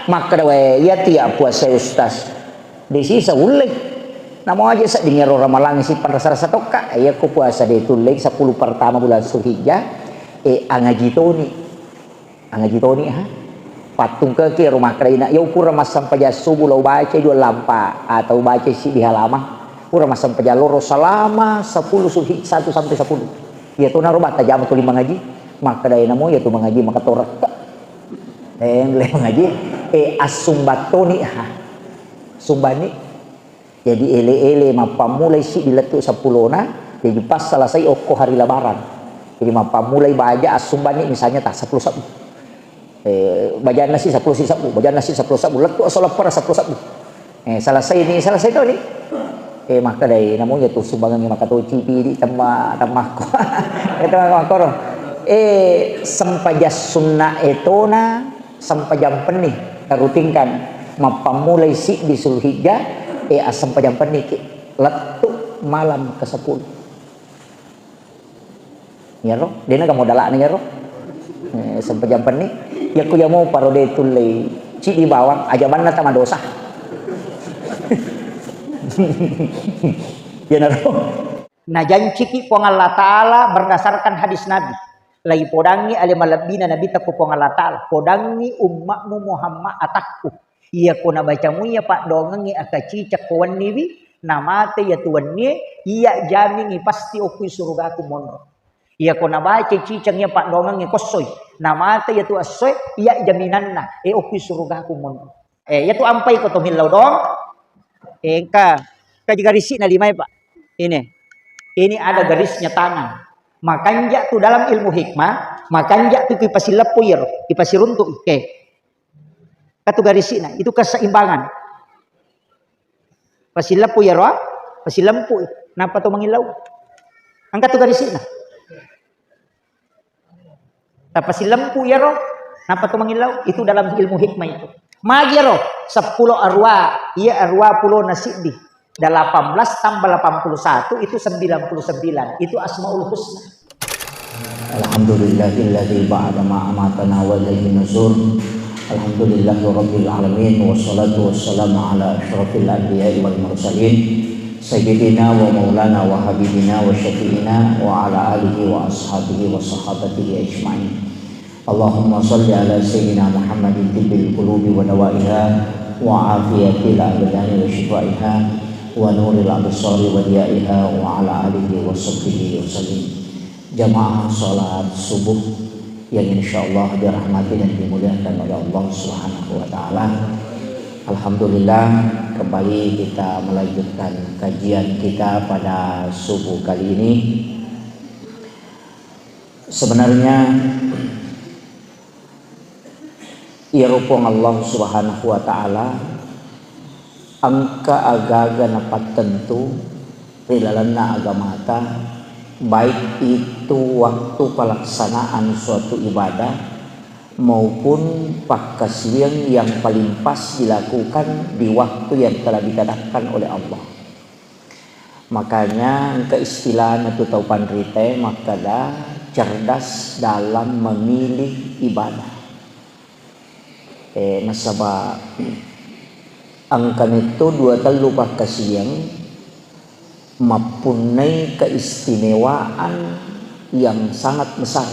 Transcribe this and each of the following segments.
maka we ya tiap puasa ustaz di sisa ulek namo aja sa dingero ramalan si rasa toka ya ko puasa de tulek 10 pertama bulan Zulhijjah angaji toni ha patung ke rumah kraina ya ukur masam paja subuh lo baca dua lampa atau baca si di halaman ukur masam paja loro selama 10 Zulhijjah 1 sampai 10 ya tu naruh bata jam tu 5 ngaji maka dai namo ya tu mengaji maka torak le mengaji asumbatoni ha sumbani jadi ele mapamulai si diletuk 10 na jadi pas selesai oko hari lebaran jadi mapamulai baja asumbani misalnya tak 10 sabu baja nasi 10 sabu baja nasi 10 sabu letuk solat per 10 sabu selesai tu ni maka dari namanya tu sumbangan maka tu cipi di tamah ko itu makoro sampajas sunnah etona sampajam penih karutingkan mapamulai si di Zulhijjah asam pajam penih letuk malam ke-10 ya roh dia nak modal ni ya roh sampai jam penih ya ku ya mau parode tulai ci di bawang ajaban na tama dosa ya roh nah janji ki pong Allah taala berdasarkan hadis Nabi lai podangi ale malabina Nabi takku pong Allah taala podangi ummatmu Muhammad atakku iya kona bacamu ya pak dongengi akaci cakwan niwi namate ya tuan ni iya jamingi pasti okui surgaku monro iya kona baca cicangnya pak dongengi kosoi namate ya tu asoi iya jaminanna okui surgaku monro ya tu ampai ko to hilau dong ka garisina limai pak ini ada garisnya tangan makanja tu dalam ilmu hikmah makanja tu kipasiruntuk katu garisina itu keseimbangan pasilapu ya roh pasilampu napa to mangilaw angkat tu garisina tapi pasilampu ya roh napa to mangilaw itu dalam ilmu hikmah itu magi roh 10 arwah iya arwah pulau nasibdi 18 tambah 81 itu 99 itu asmaul husna alhamdulillahilladzi ba'da ma amatana wa ilaihi nusur alhamdulillahirabbil alamin wassalatu wassalamu ala asyrafil anbiya'i wal mursalin sayyidina wa maulana wa habibina wa syafi'ina wa ala alihi wa ashabihi wa sahabatihi ajma'in. Allahumma salli ala sayyidina Muhammadin tibbil qulubi wa dawaiha wa afiyatil abdani wa shifaiha wa nuril absari wa diyaiha wa ala alihi wa sahbihi wasallim. Jamaah salat subuh yang insyaallah dirahmati dan dimuliakan oleh Allah Subhanahu wa taala. Alhamdulillah kembali kita melanjutkan kajian kita pada subuh kali ini. Sebenarnya irupong Allah Subhanahu wa taala angka agaga napat tentu rilalana agamata baik itu waktu pelaksanaan suatu ibadah maupun pakasian yang paling pas dilakukan di waktu yang telah ditetapkan oleh Allah. Makanya keistilahan itu tau pandrite makada cerdas dalam memilih ibadah. Nasaba angkan itu 2 telu pakasian mempunyai keistimewaan yang sangat besar.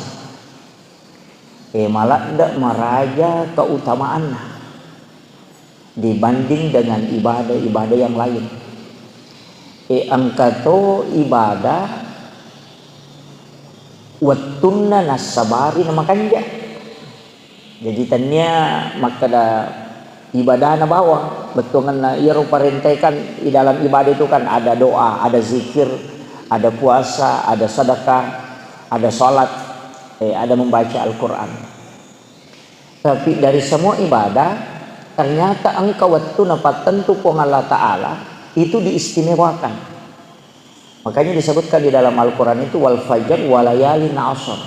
Malah tidak meraja keutamaan dibanding dengan ibadah-ibadah yang lain. Angkato ibadah wattunna nasabari makanya. Jadi tanya makada ibadah na bawah betul kan ia ruparentekan di dalam ibadah itu kan ada doa, ada zikir, ada puasa, ada sedekah, ada salat, ada membaca Al-Qur'an. Tapi dari semua ibadah ternyata engkau waktu napat tentu pong Allah taala itu diistimewakan. Makanya disebutkan di dalam Al-Qur'an itu wal fajr walayalin ashr.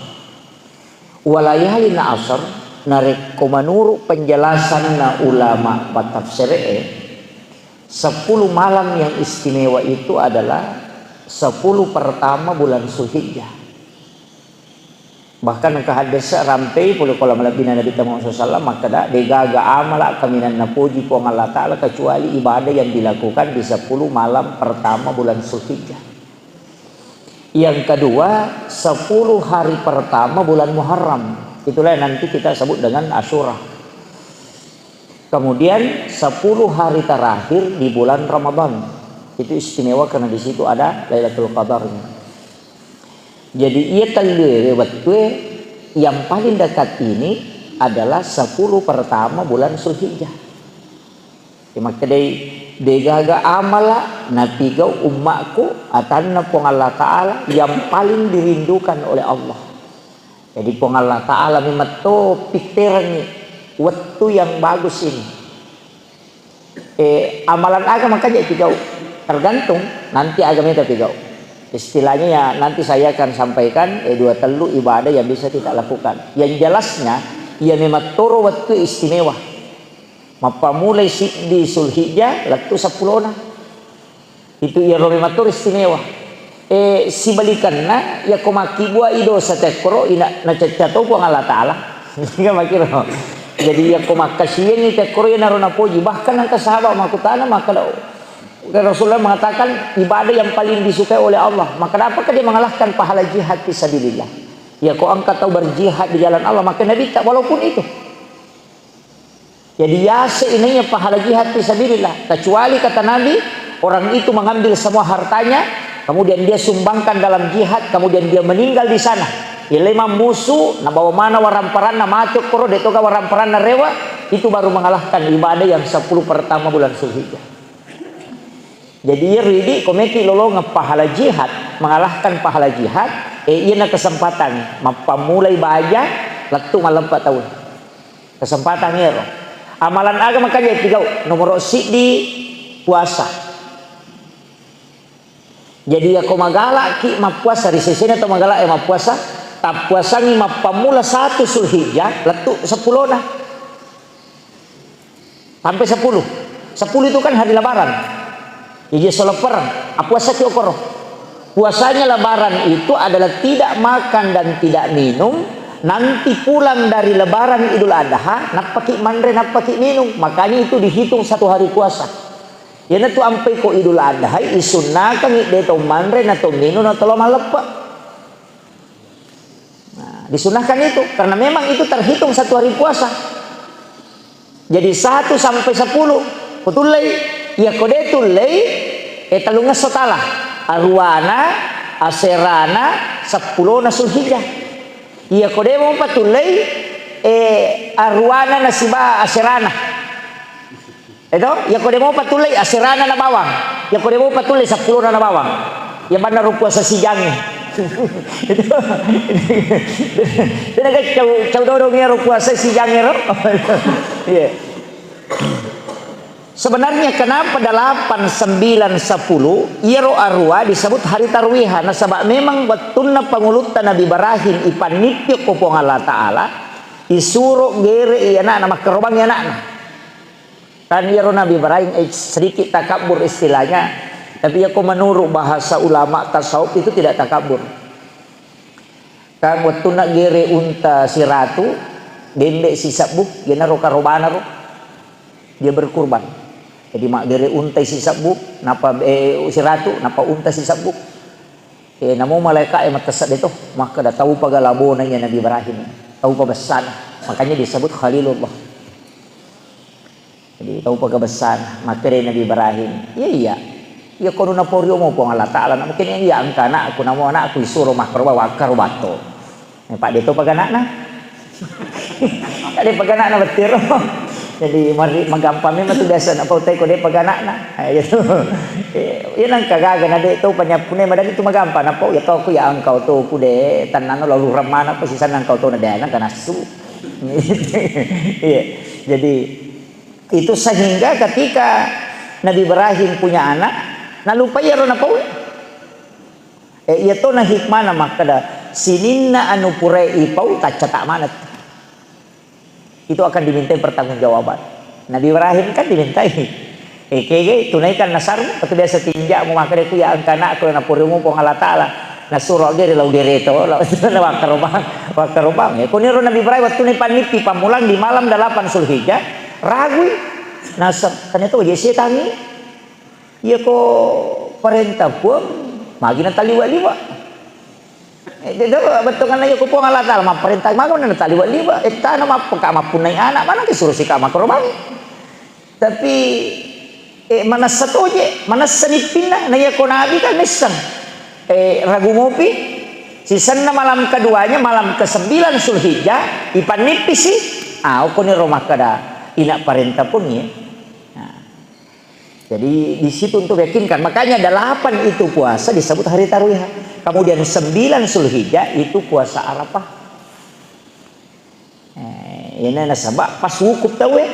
Walayalin ashr narik komanuru penjelasan na ulama patafsir 10 malam yang istimewa itu adalah 10 pertama bulan Zulhijjah. Bahkan ke hadis rampai puluh kalau melebih Nabi Muhammad SAW, maka dah degaga amala kaminan napuji po Allah Ta'ala kecuali ibadah yang dilakukan di 10 malam pertama bulan Zulhijjah. Yang kedua 10 hari pertama bulan Muharram, itulah yang nanti kita sebut dengan Asyura. Kemudian 10 hari terakhir di bulan Ramadan, itu istimewa karena di situ ada Lailatul Qadarnya. Jadi ia talwe waktu yang paling dekat ini adalah 10 pertama bulan Zulhijjah. Maka degaga amala napigau ummaku atanna pong Allah Ta'ala yang paling dirindukan oleh Allah. Jadi pong Allah Ta'ala mimato pikiran waktu yang bagus ini. Amalan agama makanya pigau tergantung nanti agamanya pigau. Istilahnya ya nanti saya akan sampaikan 2 telu ibadah yang bisa kita lakukan. Yang jelasnya ia memang toro waktu istimewa. Mapa mulai di Zulhijjah lalu 10 itu ia memang toro istimewa. Si balikanna ya komaki buah ido satekro ina na cacato po Allah Ta'ala. Enggak makiro. Jadi ya komakasiyen ni tekro ina rona poji bahkan ang kasahabat makutana maka Rasulullah mengatakan ibadah yang paling disukai oleh Allah. Maka apakah dia mengalahkan pahala jihad fisabilillah? Ya kau angkat tahu berjihad di jalan Allah, maka Nabi tak walaupun itu. Jadi ya seininya pahala jihad fisabilillah. Kecuali kata Nabi, orang itu mengambil semua hartanya, kemudian dia sumbangkan dalam jihad, kemudian dia meninggal di sana. Ya lima musuh, na bawa mana waramparan, na macok koro, detoga waramparan na rewa, itu baru mengalahkan ibadah yang 10 pertama bulan Zulhijjah. Jadi ridi komeki lolo pahala jihad mengalahkan pahala jihad iya na kesempatan mapamulai baja laktu malam 4 tahun kesempatan ya amalan agama makanya tiga nomor di puasa. Jadi aku magala ki mapuasa di sini atau magala mapuasa tak puasa ni mapamula 1 Zulhijjah laktu 10 nah sampai 10 itu kan hari lebaran. Jadi seleper, puasa kiokoro. Puasanya lebaran itu adalah tidak makan dan tidak minum. Nanti pulang dari lebaran Idul Adha, napaki mandre, napaki minum. Makanya itu dihitung 1 hari puasa. Yan tu ampai ko Idul Adha, isunnakan ito mandre na to minum na to malepa. Nah, disunahkan itu karena memang itu terhitung 1 hari puasa. Jadi 1 sampai 10, kutulai. Ya kode tulay talunga sotala arwana aserana 10 na Zulhijjah. Ya kode mo patulay arwana na siba aserana. Ito ya kode mo patulay aserana na bawang. Ya kode mo patulay 10 na bawang. Ya mana rupa sa sijang. Itu nagka dorong ya rupa sa sijang ero. Iya. Sebenarnya kenapa 8, 9, 10 Yero arwa disebut hari tarwiha. Nah sebab memang wattuna pangulutan Nabi Ibrahim ipanipyo ko po Allah Ta'ala isuro gere iya nama kerobang ya nak. Kan yero Nabi Ibrahim sedikit takabur istilahnya. Tapi aku menurut bahasa ulama tasawuf itu tidak takabur. Kan wattuna gere unta si ratu dendek si sabuk genaro karobana ro dia berkurban. Jadi mak gere unta si sabuk napa si ratu napa unta si sabuk namo malaikat matasad itu maka dah tahu pagalabo na ya Nabi Ibrahim tahu pabesan makanya disebut Khalilullah. Jadi tahu pagabesan maka dari Nabi Ibrahim iya kono na porio mo po Allah Ta'ala na mungkin iya ang kana aku namo anak aku isuro makro wakar bato pak dito paganak na kali paganak na betiro. Jadi magampami matu biasa na pautay ko de paganak na. Ay ito. Yan ang kagaga na dito panyapune madali itu magampa na po. Yato ko ya angkau to ku de tanan lalu ramana pasisan angkau to na dana kanasu. Iya. Jadi itu sehingga ketika Nabi Ibrahim punya anak, nalupa ya ro na po. Ito na hikmah na makada sininna anu purei ipau tacatak manat. Itu akan dimintai pertanggungjawaban. Nabi Ibrahim kan dimintai kege tunaikan nasar atau biasa tinjak mau makan itu ya angkana aku na purimu pong Allah Ta'ala na surau dia lau direto lau na wakarubang ya kuniro Nabi Ibrahim waktu ni panipi pamulang di malam 8 Zulhijjah ragui nasa kanito yesi tangi ya ko perintah pun magi na taliwa-liwa dito betul kan ayo ko po Allah Taala perintah mago na taliwa-liwa tanah pagkamapunay anak mana kisuruh si kamakrobang tapi manas satu je manas sanipin na ya ko nabi kan misang ragu ngopi sisan na malam keduanya malam ke-9 Zulhijjah ipanipis sih ko ni rumah kada ina perintah pun ya. Nah, jadi di situ untuk yakinkan makanya 8 itu puasa disebut hari Tarwiyah kemudian 9 Zulhijjah itu puasa Arafah ini nasabak pas wukuf tahu ya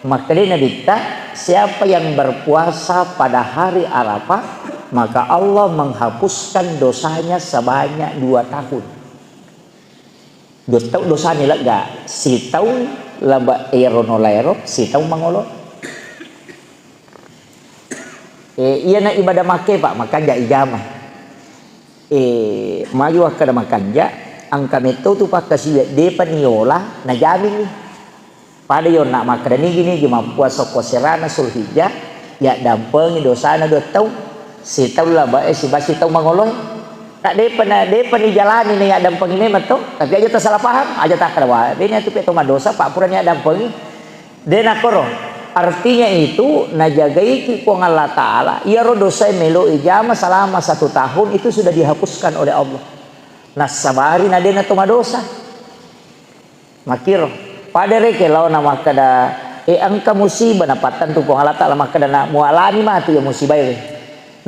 maka dia dikta siapa yang berpuasa pada hari Arafah maka Allah menghapuskan dosanya sebanyak 2 tahun. Dosanya lega si tahun laba eronolaero si tahun mangolo. Iya na ibadah make pak makan ja ijamah. Magi wakada makan ja angka meto tu pak kasih depan iola na jamin nih. Pada yon nak makan gini cuma puasa koserana Zulhijjah ya dampengi dosana 2 tahun si tahun lah bae si basi tahun mangoloy tak depan di jalan ini ya dampengi ini betul tapi aja tersalah paham aja tak kada dia tu petoma dosa pak puranya dampengi dena koro artinya itu najagai ki ku Allah Taala ia ro dosa melo ijama selama 1 tahun itu sudah dihapuskan oleh Allah nasabari na dena toma dosa makiro pada reke lau nama kada angka musibah napatan tu Allah Taala maka dana mualami mah tu ya musibah ini.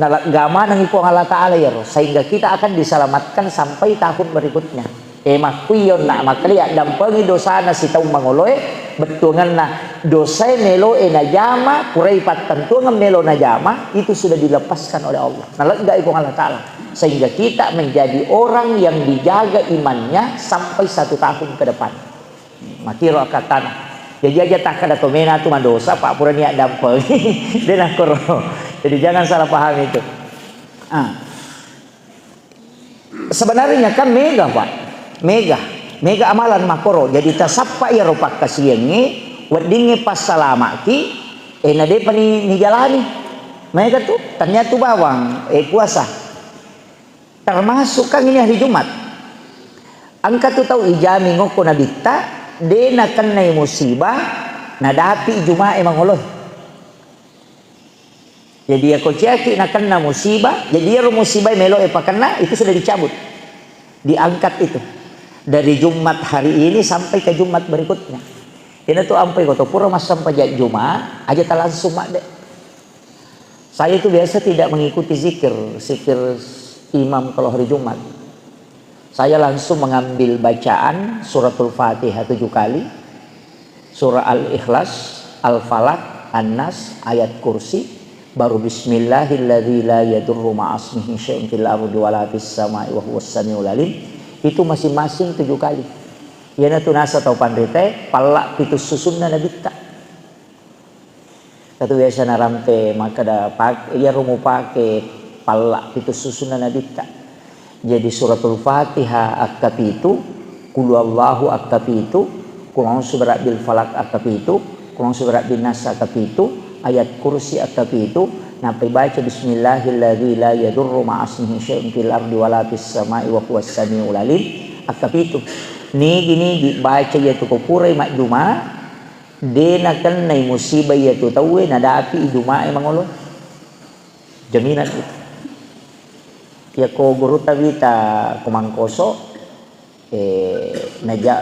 Nah gama nang ipo Allah Taala ya roh sehingga kita akan diselamatkan sampai tahun berikutnya. Makuyon na makali dampengi dosa na si taong mangoloy betungan na dosa melo na jama purai patantungan melo na jama itu sudah dilepaskan oleh Allah. Nalagga ipo Allah Taala sehingga kita menjadi orang yang dijaga imannya sampai 1 tahun ke depan. Makiro katana jadi aja tak kada tomena tu mandosa pak pura niat dampel dia koro jadi jangan salah paham itu sebenarnya kan mega pak mega amalan makoro jadi tasappa ya ropak kasiengi wadingi pas salama ki nade pani ni jalani mega tu ternyata bawang puasa termasuk kan ini hari Jumat angka tu tahu ijami ngoko nabita dena kenai musibah nadapi Jumat emang Allah jadi aku ciaki nak kena musibah jadi musibah melo kena itu sudah dicabut diangkat itu dari Jumat hari ini sampai ke Jumat berikutnya ini tuh ampai kota pura mas sampai Jumat aja tak langsung mak dek saya itu biasa tidak mengikuti zikir imam kalau hari Jumat saya langsung mengambil bacaan suratul Fatihah 7 kali, surah Al-Ikhlas, Al-Falaq, An-Nas, ayat kursi, baru bismillahilladzi la yadurru ma'asmihi syai'un fil ardi wala fis sama'i wa huwas samiul alim. Itu masing-masing 7 kali. Yana tu nasa tau pandrite, palak pitus susunna nabita. Katu biasa naramte maka da ia rumu pake palak pitus susunna nabita. Jadi suratul Fatihah akapi itu, Qul Huwallahu akapi itu, Qul a'udzu birabbil falaq akapi itu, Qul a'udzu birabbin nas akapi itu, ayat kursi akapi itu, sampai baca bismillahilladzi la yadurru ma'asmihi syai'un fil ardi wala fis sama'i wa huwas samiul alim akapi itu. Ni gini dibaca yaitu kupurai mak Jumat, dena kenai musibah yaitu tawe nadapi Jumat emang Allah. Jaminan itu. Ya ko guru tawita kumangkoso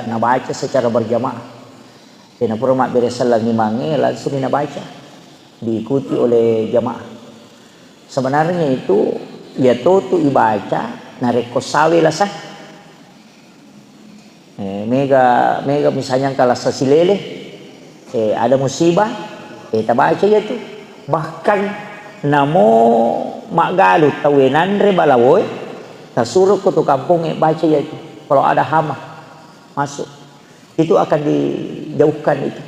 nabaca secara berjamaah na pura mak beresal lagi mange langsung nabaca diikuti oleh jamaah sebenarnya itu ya tuh ibaca narekosawi lah sah mega misalnya kalau sasilele ada musibah tabaca ya tuh bahkan namo mak galut tawenan re balawoy tasuruh ke tu kampung baca ya itu kalau ada hama masuk itu akan dijauhkan itu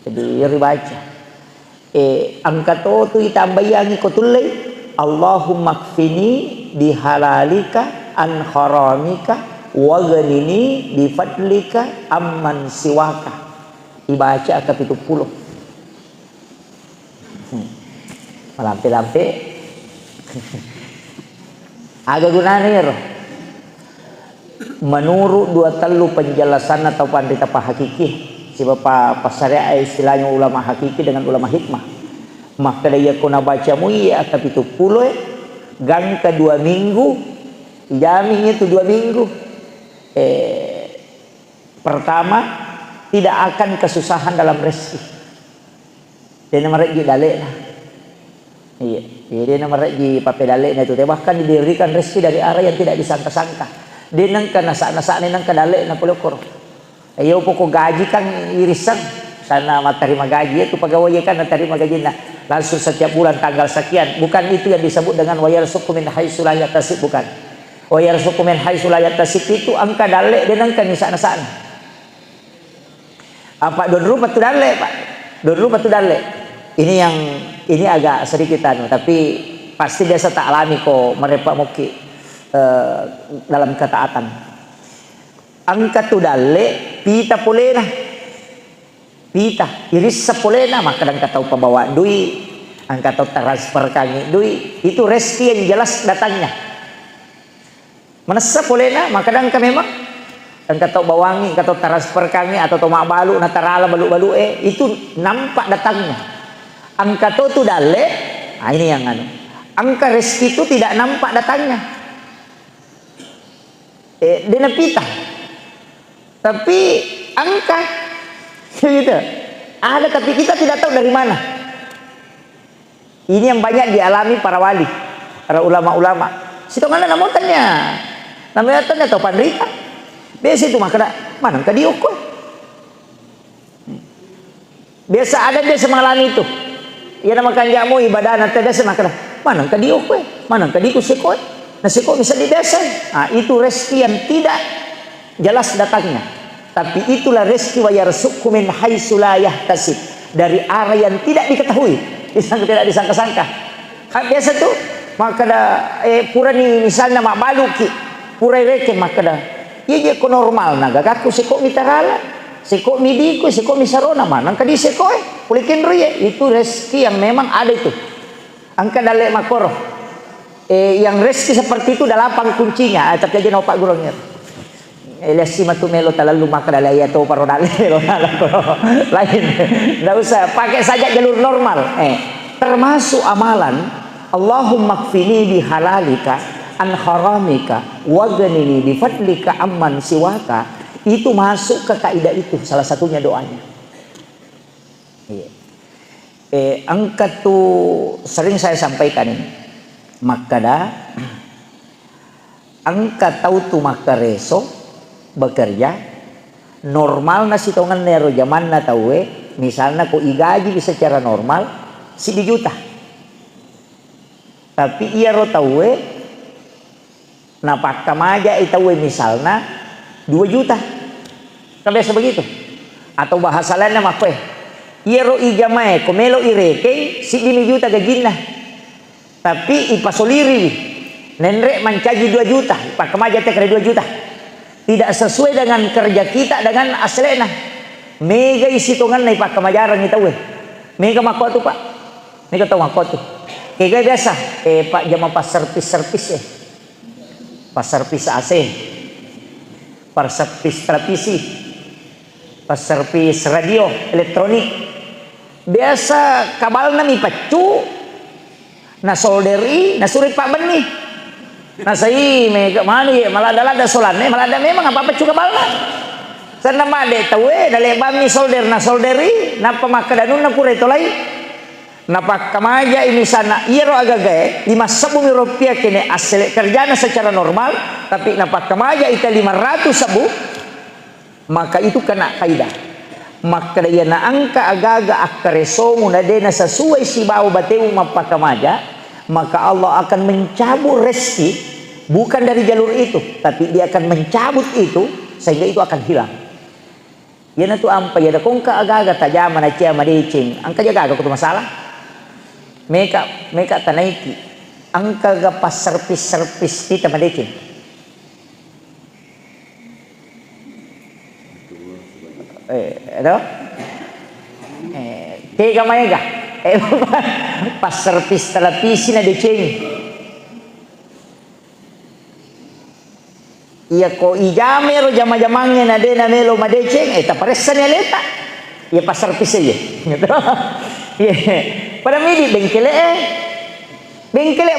jadi ribaca angkat tu itambayangi ko tulay Allahumma kfini bihalalika an haramika waghnini bifadlika amman siwaka. Dibaca ke 70. Melampe-lampe agak gunanya roh. Menurut dua telu penjelasan atau pandita hakiki, sebab pasarnya istilahnya ulama hakiki dengan ulama hikmah. Maka dia kuna baca muia ke 70 gang ke 2 minggu, jamin itu 2 minggu. Pertama, tidak akan kesusahan dalam rezeki. Dia nama rezeki dalek lah. Iya, dia nama rezeki pape dalek itu. Bahkan diberikan rezeki dari arah yang tidak disangka-sangka. Dia nang kana nasa nang kadalek na kulukor. Ayo pokok gaji kan irisan sana terima gaji itu pegawai kan terima gaji nah langsung setiap bulan tanggal sekian. Bukan itu yang disebut dengan wayarsuqu min haitsu la yahtasib, bukan. Wayarsuqu min haitsu la yahtasib itu angka dalek dia nang kan sana. Apa don rupa tu dalek, Pak? Don rupa tu dalek. Ini agak sedikit tapi pasti biasa tak alami kok mereka moki dalam ketaatan. Angka tu dale pita polena. Pita iris sepolena maka angka tahu pembawa duit, angka tahu transfer kami duit. Itu rezeki yang jelas datangnya. Menesa polena maka angka memang angka tahu bawangi, angka tahu transfer kami atau tahu mak balu natarala balu itu nampak datangnya. Angka tu dale, nah ini yang anu. Angka rezeki itu tidak nampak datangnya. Dia pita, tapi angka gitu ada, tapi kita tidak tahu dari mana. Ini yang banyak dialami para wali, para ulama-ulama. Situ mana namanya tanya atau pandrita. Biasa itu makna mana ka diukur. Biasa ada dia mengalami itu. Ya nama kanjamu ibadah nanti biasa makna mana ka diukur, mana ka diukur. Nasi kok bisa dibiasa. Nah, itu rezeki yang tidak jelas datangnya. Tapi itulah rezeki wa yarzuqu min haitsu la yahtasib, dari arah yang tidak diketahui, tidak disangka-sangka. Biasa tuh maka da pura ni misalnya mak baluki, pura reke maka da iya ko normal naga kaku seko mitarala, seko midiku, seko misarona mana kadi seko pulikin ruye. Itu rezeki yang memang ada itu. Angka dalek makoro. Yang rezeki seperti itu dah lapang kuncinya, tapi aja nopak gurungnya. Elasi matu melo talalu maka dalaya atau parodale lain. Tidak usah, pakai saja jalur normal. Termasuk amalan Allahumma kfini bihalalika an haramika waghnini bifadlika amman siwaka, itu masuk ke kaidah itu, salah satunya doanya. Angka tu sering saya sampaikan ini. Maka dah angka tahu tu maka reso bekerja normal nasi tongan nero zaman na tahu misalnya ko igaji bisa secara normal si juta, tapi ia ro tahu napak kamaja itawe misalnya 2 juta kan biasa begitu. Atau bahasa lainnya makwe ia ro ijamae komelo ireke si 5 juta gajinlah, tapi ipasoliri nenrek mencaji 2 juta pak kemaja teh 2 juta tidak sesuai dengan kerja kita dengan aslena mega isi tongan nai pak kemajaran kita mega makot tu pak mega tahu makot tu kayak biasa pak jama pas servis pas servis AC, pas servis televisi, pas servis radio elektronik biasa kabal nami pacu na solderi na surit pak benih na sai mega mana ya malah ada solane malah ada memang apa juga balna sana made tawe dale bami solder na solderi na pamakadanun na pura itu lai na pak kamaja ini sana iro agagae 5.000 rupiah kene asli kerjana secara normal, tapi na pak kamaja itu 500 sabu maka itu kena kaidah. Maka dia na angka agaga akaresomu na dena sesuai si bau bateu mapakamaja, maka Allah akan mencabut rezeki bukan dari jalur itu, tapi dia akan mencabut itu sehingga itu akan hilang. Ya na tu ampa ya da kongka agaga tajama na cia madecing angka jaga aku tu masalah. Meka tanaiki angka ga pas servis kita madece. Ano? Kaya gamay ga. Pas servis televisi na deceng. Iya ko ijame ro jama-jamangnya na de na melo madeceng taparesan ya leta. Iya pas servis aja. Gitu. Iya. Pada midi bengkele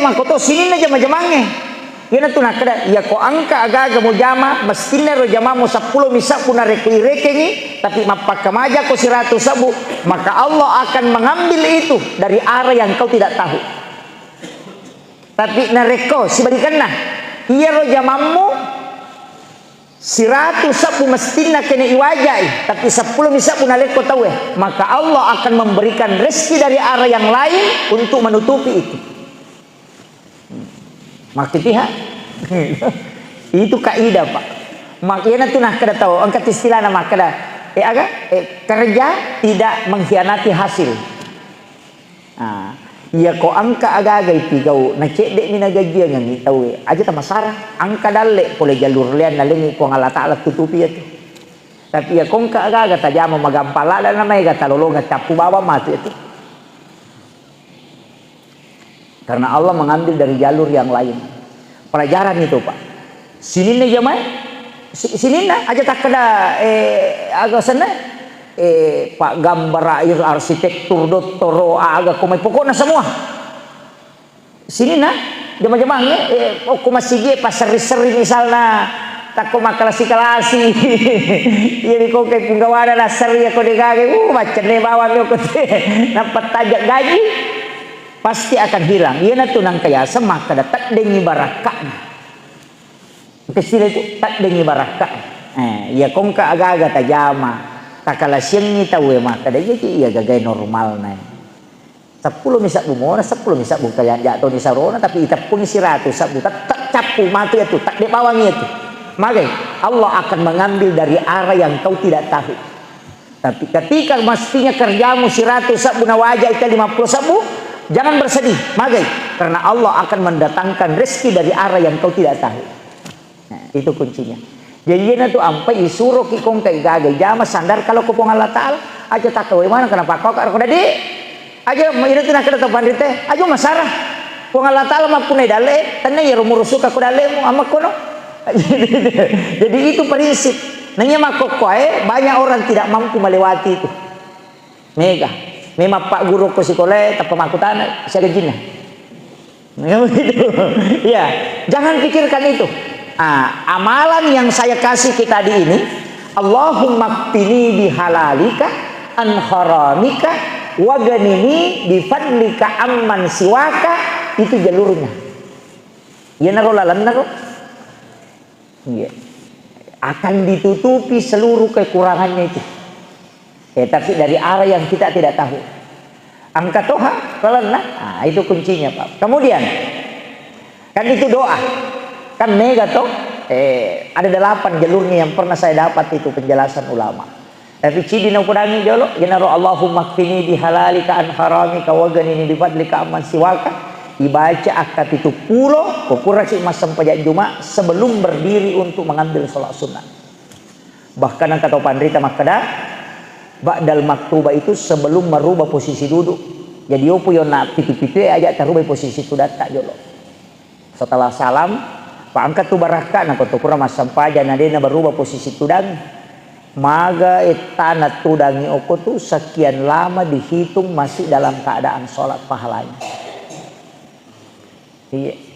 makoto sini na jama-jamangnya. Yana tu nakada ya ko angka aga-aga mo jama mestina ro jama mo 10 misa puna rekengi tapi mapakamaja ko 100 sabu maka Allah akan mengambil itu dari arah yang kau tidak tahu. Tapi nareko sibalikanna iya ro jamamu 100 sabu mestina kena iwajai tapi 10 misa puna leko tahu maka Allah akan memberikan rezeki dari arah yang lain untuk menutupi itu. Maksudnya itu kaidah Pak. Makanya tu nak kada tahu angkat istilah nama kada kerja tidak mengkhianati hasil. Ya ko angka aga-aga ipigau na cek dek mina gaji yang ni tahu aja ta masara angka dalle pole jalur lian nalengi ko ngala taala tutupi itu. Tapi ya kongka aga-aga tajama magampala dan namai ga talolonga capu bawa mati itu. Karena Allah mengambil dari jalur yang lain. Pelajaran itu Pak. Sini nih jamai, sini na aja tak ada agak sana Pak gambar air arsitektur doktoro agak komai pokoknya semua. Sini na jama-jamanya aku masih ge pas seri-seri misalnya tak koma kalasi-kalasi. Iya kok kayak penggawaran seri aku digage macam ne bawa aku dapat tajak gaji. Pasti akan hilang. Ia tu nang kaya semak kada tak dengi barakah. Istilah itu tak dengi barakah. Ia kongka aga-aga tajama. Takala siang ni tahu mah kada jadi ia gagai normal nai. 10 misak bumona 10 misak bu kaya jatuh di sarona tapi itap pun 100 sabu tak capu matu itu tak dibawangi itu. Maka Allah akan mengambil dari arah yang kau tidak tahu. Tapi ketika mestinya kerjamu 100 sabu na wajah itu 50 sabu jangan bersedih, magai, karena Allah akan mendatangkan rezeki dari arah yang kau tidak tahu. Nah, itu kuncinya. Jadi dia tu ampai isuruh kikong kai gagai jama sandar kalau kau pong Allah Taala aja tak tahu mana kenapa kau kau dah di aja ini tu nak kena tahu pandai teh aja masarah pong Allah Taala mah punai dale tanah ya rumurusuk aku dale mu amak kono. Jadi itu prinsip. Nanya mak kau banyak orang tidak mampu melewati itu. Mega. Memang Pak Guru ko sekolah tak pemakutan saya gajinya. Ya, jangan pikirkan itu. Amalan yang saya kasih kita di ini, Allahumma qini bihalalika an haramika wa ganini bifadlika amman siwaka, itu jalurnya. Ya naro lalan naro. Iya. Akan ditutupi seluruh kekurangannya itu. Tapi dari arah yang kita tidak tahu. Angkat toha, kelana. Itu kuncinya Pak. Kemudian, kan itu doa. Kan mega toh. Ada 8 jalurnya yang pernah saya dapat itu penjelasan ulama. Tapi cidi na kurangi jolo. Janaro Allahumma kfini bihalalika an haramika wa ganini bifadlika amman siwaka. Dibaca akad itu pulo. Kukurang si mas sampai Jumat sebelum berdiri untuk mengambil sholat sunnah. Bahkan angkat toh pandrita makada. Ba'dal maktuba itu sebelum merubah posisi duduk. Jadi opo yo nak pitu-pitu aja terubah posisi sudah tak jolo. Setelah salam, Pak angkat tu barakah nak tu kurang mas sampai jana dena berubah posisi tudang. Maga etana tudangi oko tu sekian lama dihitung masih dalam keadaan sholat pahalanya. Iya.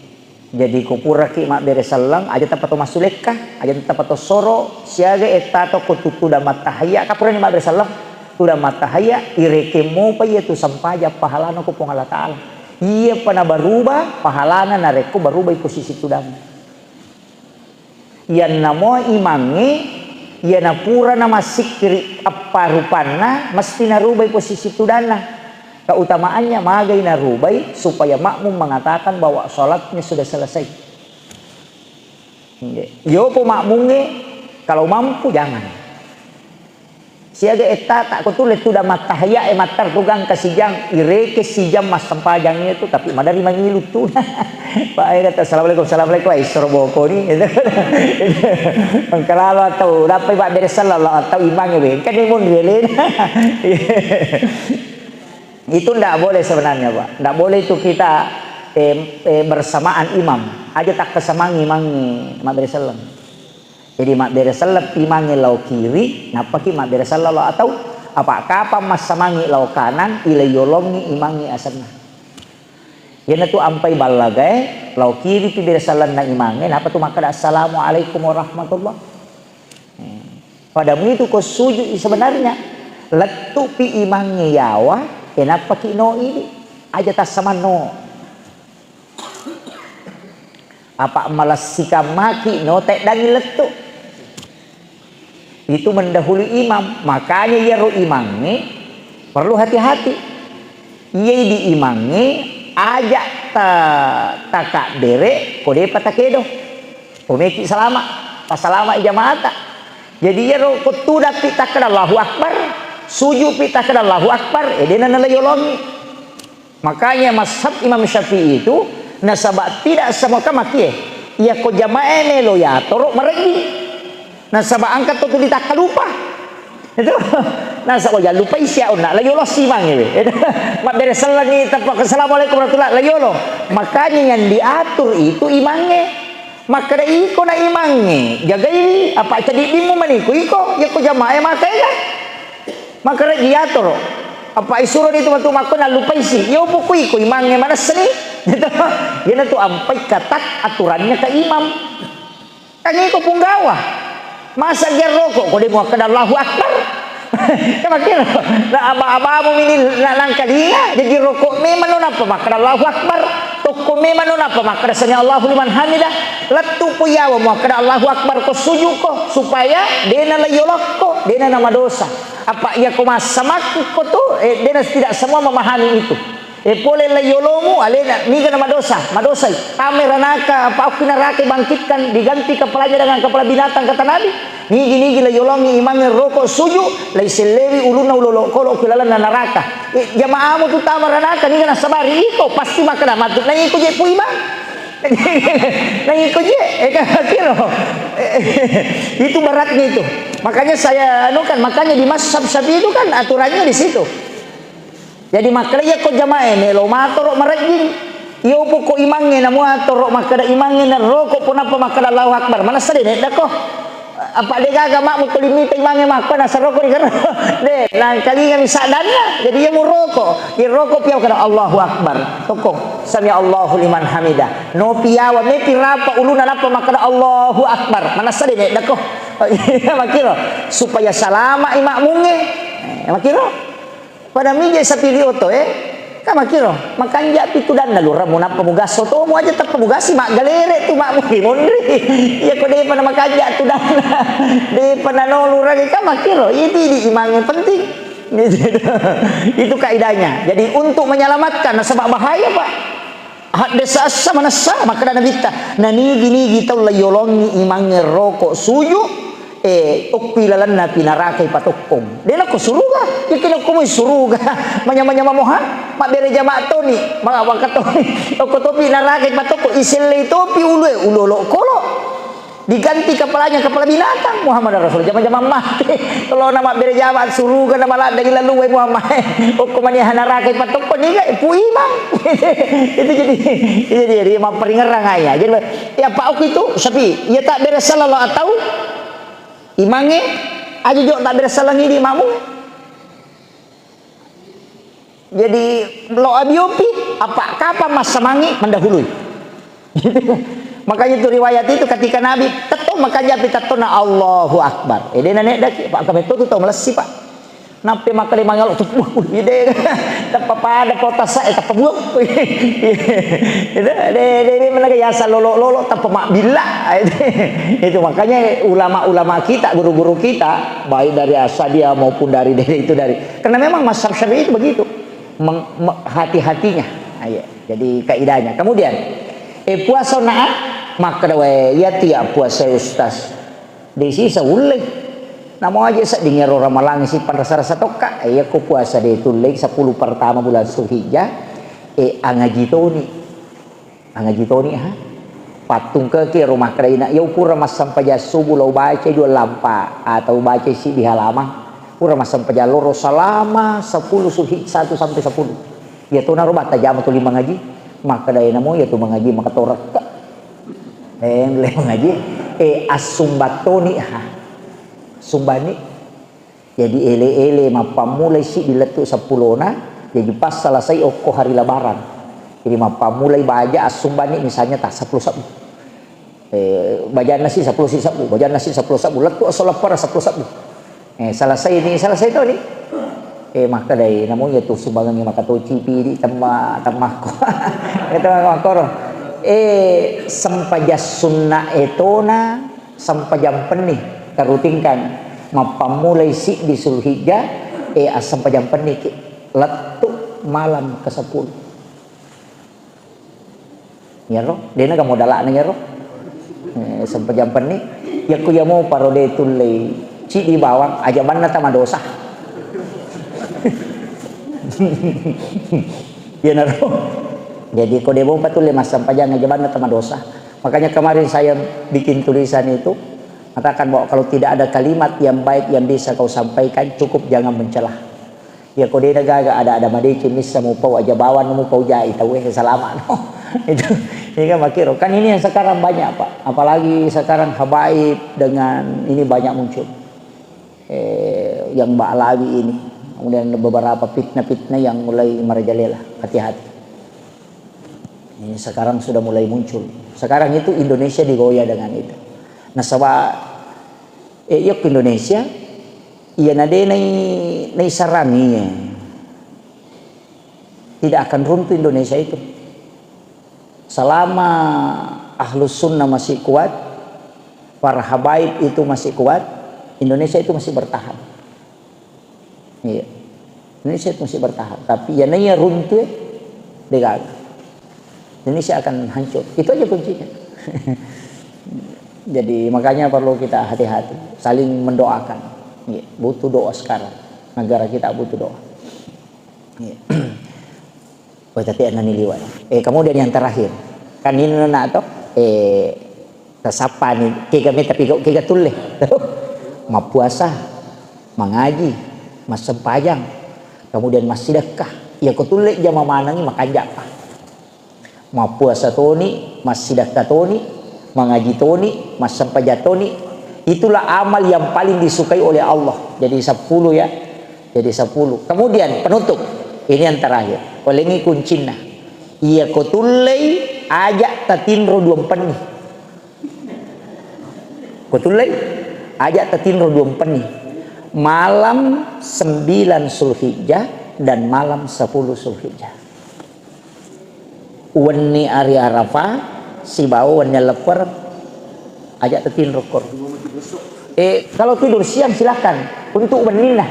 Jadi kupura ki mak beres salang aja tapato masuleka aja tapato soro siaga etato kututu da matahaya kapura ni mak beres salang tu da matahaya irekemo pa itu sampaja pahalana ko pong Allah Taala iya pana berubah pahalana nareko berubah posisi tudang yan namo imangi yan napura na masikri apa rupana mesti narubah posisi tudana. Keutamaannya magai narubai supaya makmum mengatakan bahwa sholatnya sudah selesai. Yo po makmumnya kalau mampu jangan. siaga eta tak kutulis tu dah matahaya matar tugang kasijang ireke sijam mas sempajangnya itu tapi madari mangilut tu. Pak ay kata assalamualaikum ay sorboko ni. Kalau atau dapat pak beresalah atau imang kan ni mun relin. Itu ndak boleh sebenarnya Pak. Ndak boleh itu kita bersamaan imam. Aja tak kesamangi mangi mak beresalah. Jadi mak beresalah imangi lau kiri, napa ki mak beresalah lau atau apa kapa mas samangi lau kanan ila yolongi imangi asana. Yana tu ampai balagai lau kiri pi beresalah na imangi napa tu maka assalamualaikum warahmatullah. Padamu itu ko sujud sebenarnya letu pi imangi yawa kenapa ki no ini aja tas sama no. Apa malas sikam maki no tek dangi letu itu mendahului imam, makanya ya ro imangi perlu hati-hati. Ye di imangi ajak taka bere kode patakedo omeki salama pasalama jamaata. Jadi ya ro kutuda pita kada Allahu akbar sujud pita kada Allahu akbar edena nalayolongi. Makanya mazhab Imam Syafi'i itu nasabak tidak semua kamakie ia ko jamaah melo ya torok meregi. Nasabak angkat tu ditak lupa. Itu nasabak ya lupa isya ona la yolo simang ini. Mak beresalah ni tapak assalamualaikum warahmatullahi la yolo. Makanya yang diatur itu imange. Maka da iko na imange. Jaga ini apa jadi bimu maniku iko ya ko jamaah makai kan. Maka diatur. Apa isuro itu waktu makan lupa isi. Yo buku iko imange mana seni. Gitu. Yana tu ampai katak aturannya ke imam. Kan iko punggawa. Masa dia rokok kau dia mau kena Allahu Akbar. Kan kira nah aba-abamu ini langkah dia jadi rokok memang napa maka Allahu Akbar toko memang napa maka sami Allahu liman hamidah latu puyawa mau kena Allahu Akbar ko sujud ko supaya dena la yolok ko dena nama dosa apa ia ko masamak ko tu dena tidak semua memahami itu. Boleh la yolomu alena ni kana madosa kamera naka apa aku neraka bangkitkan diganti kepalanya dengan kepala binatang kata Nabi nigi la yolongi imamnya rokok sujud laiselewi uluna ulolo kolok kulalan neraka jamaamu tu tamara naka ni kana sabari iko pasti makana matut na iko je pu imam na iko je kan kira itu beratnya itu makanya saya anukan makanya di mazhab Syafi'i itu kan aturannya di situ. Jadi makanya kau jamaah melo matorok marajin. Yo poko imange na matorok makada imange na rokok pun apa makada Allahu Akbar. Mana sedih dak ko. Apa dia agama mu limita imange maka na saroko ni kan. De, lain kali kami sadana. Jadi dia mu rokok. Dia rokok piau kada Allahu Akbar. Toko sami Allahu liman hamidah. No piawa me pirapa uluna apa makada Allahu Akbar. Mana sedih dak ko. Makiro supaya salama imakmunge. Makiro pada mija sapi rioto kan makiro makan ja pitu dan lalu ramun apa mugaso to mu aja tak pemugasi mak galere tu mak mundri ya ko de pada makan ja tu dan de pada no lurang kan makiro ini di imang yang penting itu kaidahnya. Jadi untuk menyelamatkan sebab bahaya Pak desa asa manasa maka Nabi ta nani gini kita la yolongi imang rokok suju ukpilalan na pinarakai patukom. Dena ko suruga, ikino ko mo suruga. Manya-manya mamoha, mabere jama to ni, mga wakato ni. Ko to pinarakai patoko isile topi ulolo kolo. Diganti kepalanya kepala binatang Muhammad Rasul jama-jama mati. Kalau nama bere jama suruga nama la dari lalu Muhammad. Ko mani hanarakai patoko ni ga pu imam. Itu jadi imam peringerang aya. Jadi ya Pak Ok itu sapi, ia tak bere salah atau imange aja jok tak bersalah ni imamu. Jadi lo abiopi apa kapan mas semangi mendahului. Makanya itu riwayat itu ketika Nabi teto makanya pitatona Allahu Akbar. Dia nenek dak Pak kami tu tahu melesi Pak. Nape makale mangal tu ide tapa pada kota saya tapa buak. Dia menaga yasa lolo tapa mak bila. Itu makanya ulama-ulama kita, guru-guru kita, baik dari Asadia maupun dari itu dari. Karena memang mazhab Syafi'i itu begitu. Hati-hatinya. Jadi kaidahnya. Kemudian puasa na maka dawe ya tiap puasa ustaz. Desi saulek. Namo aja sa dingero ramalang isipan rasa-rasa toka. Ko puasa de tulay 10 pertama bulan Zulhijjah. Angajitoni. Angajitoni ha. Patung ke rumah kerajaan. Ya pura masam paja subuh lau baca dua lampa atau baca si di halaman. Pura masam paja loro selama 10 Zulhijjah 1 sampai 10. Ya tu naruh bata jam tu 5 ngaji. Maka daya namo ya tu mengaji maka torak. Le mengaji asumbatoni ha. Sumbani jadi ele mapamulai si diletuk 10 na jadi pas selesai oko hari lebaran jadi mapamulai baja asumbani misalnya tak 10 sabu baja nasi 10 sabu baja nasi 10 sabu letuk solat para 10 sabu selesai itu ni maka dari namanya tu sumbangan yang maka tu cipi di tamah ko itu makoro sampaja sunnah etona sampajam penih karutingkan mapamulai si di Zulhijjah asam pajam penik letuk malam ke-10 nyero dena ka modala nyero sampajam penik ya ku ya mau parode tulai ci di bawang aja banna tama dosa ya naro jadi kode mau patulai mas sampajang aja banna tama dosa makanya kemarin saya bikin tulisan itu katakan bahwa kalau tidak ada kalimat yang baik yang bisa kau sampaikan cukup jangan mencelah ya kau dia gaga ada madeci misa mau pau aja bawan mau pau jai tahu selama no itu ini kan makiro kan ini yang sekarang banyak Pak apalagi sekarang habaib dengan ini banyak muncul yang ba'alawi ini kemudian beberapa fitnah-fitnah yang mulai merajalela hati-hati ini sekarang sudah mulai muncul sekarang itu Indonesia digoyah dengan itu nah sebab yok Indonesia iya nade nai sarani tidak akan runtuh Indonesia itu selama ahlus sunnah masih kuat para habaib itu masih kuat Indonesia itu masih bertahan iya Indonesia itu masih bertahan tapi ya naya runtuh dekat Indonesia akan hancur itu aja kuncinya jadi makanya perlu kita hati-hati saling mendoakan ya, butuh doa sekarang negara kita butuh doa ya. Tapi anani liwat kemudian yang terakhir kan ini nak atau sapa nih kami tapi kita tulis mau puasa mengaji mas sempajang kemudian mas sedekah ya kau tulis jama manangi makan japa mau puasa toni mas sedekah toni mengaji toni, mas sampajat toni, itulah amal yang paling disukai oleh Allah. Jadi 10 ya. Jadi 10. Kemudian penutup. Ini yang terakhir. Olengi kuncina. Iya kotulai ajak tatinro 2 peni. Kotulai ajak tatinro 2 peni. Malam 9 Zulhijjah dan malam 10 Zulhijjah. Wani hari Arafah si bau lepar ajak tetin rokor kalau tidur siang silakan untuk beninah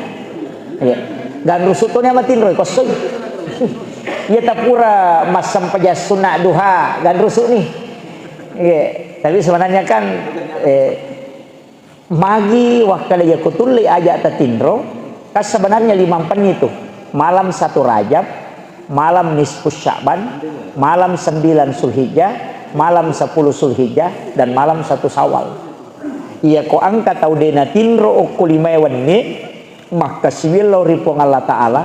ya gan rusutnya matin roy kosong ya tapura masam pajas sunnah duha gan rusuk nih ya tapi sebenarnya kan magi waktu ya kutuli ajak tetin ro kas sebenarnya 5 pen itu malam 1 Rajab malam nisfus Sya'ban malam 9 Zulhijjah malam 10 Zulhijjah dan malam 1 Syawal. Iya ko angka tau dena tinro oku 5 wenni maka siwilo ripong Allah Ta'ala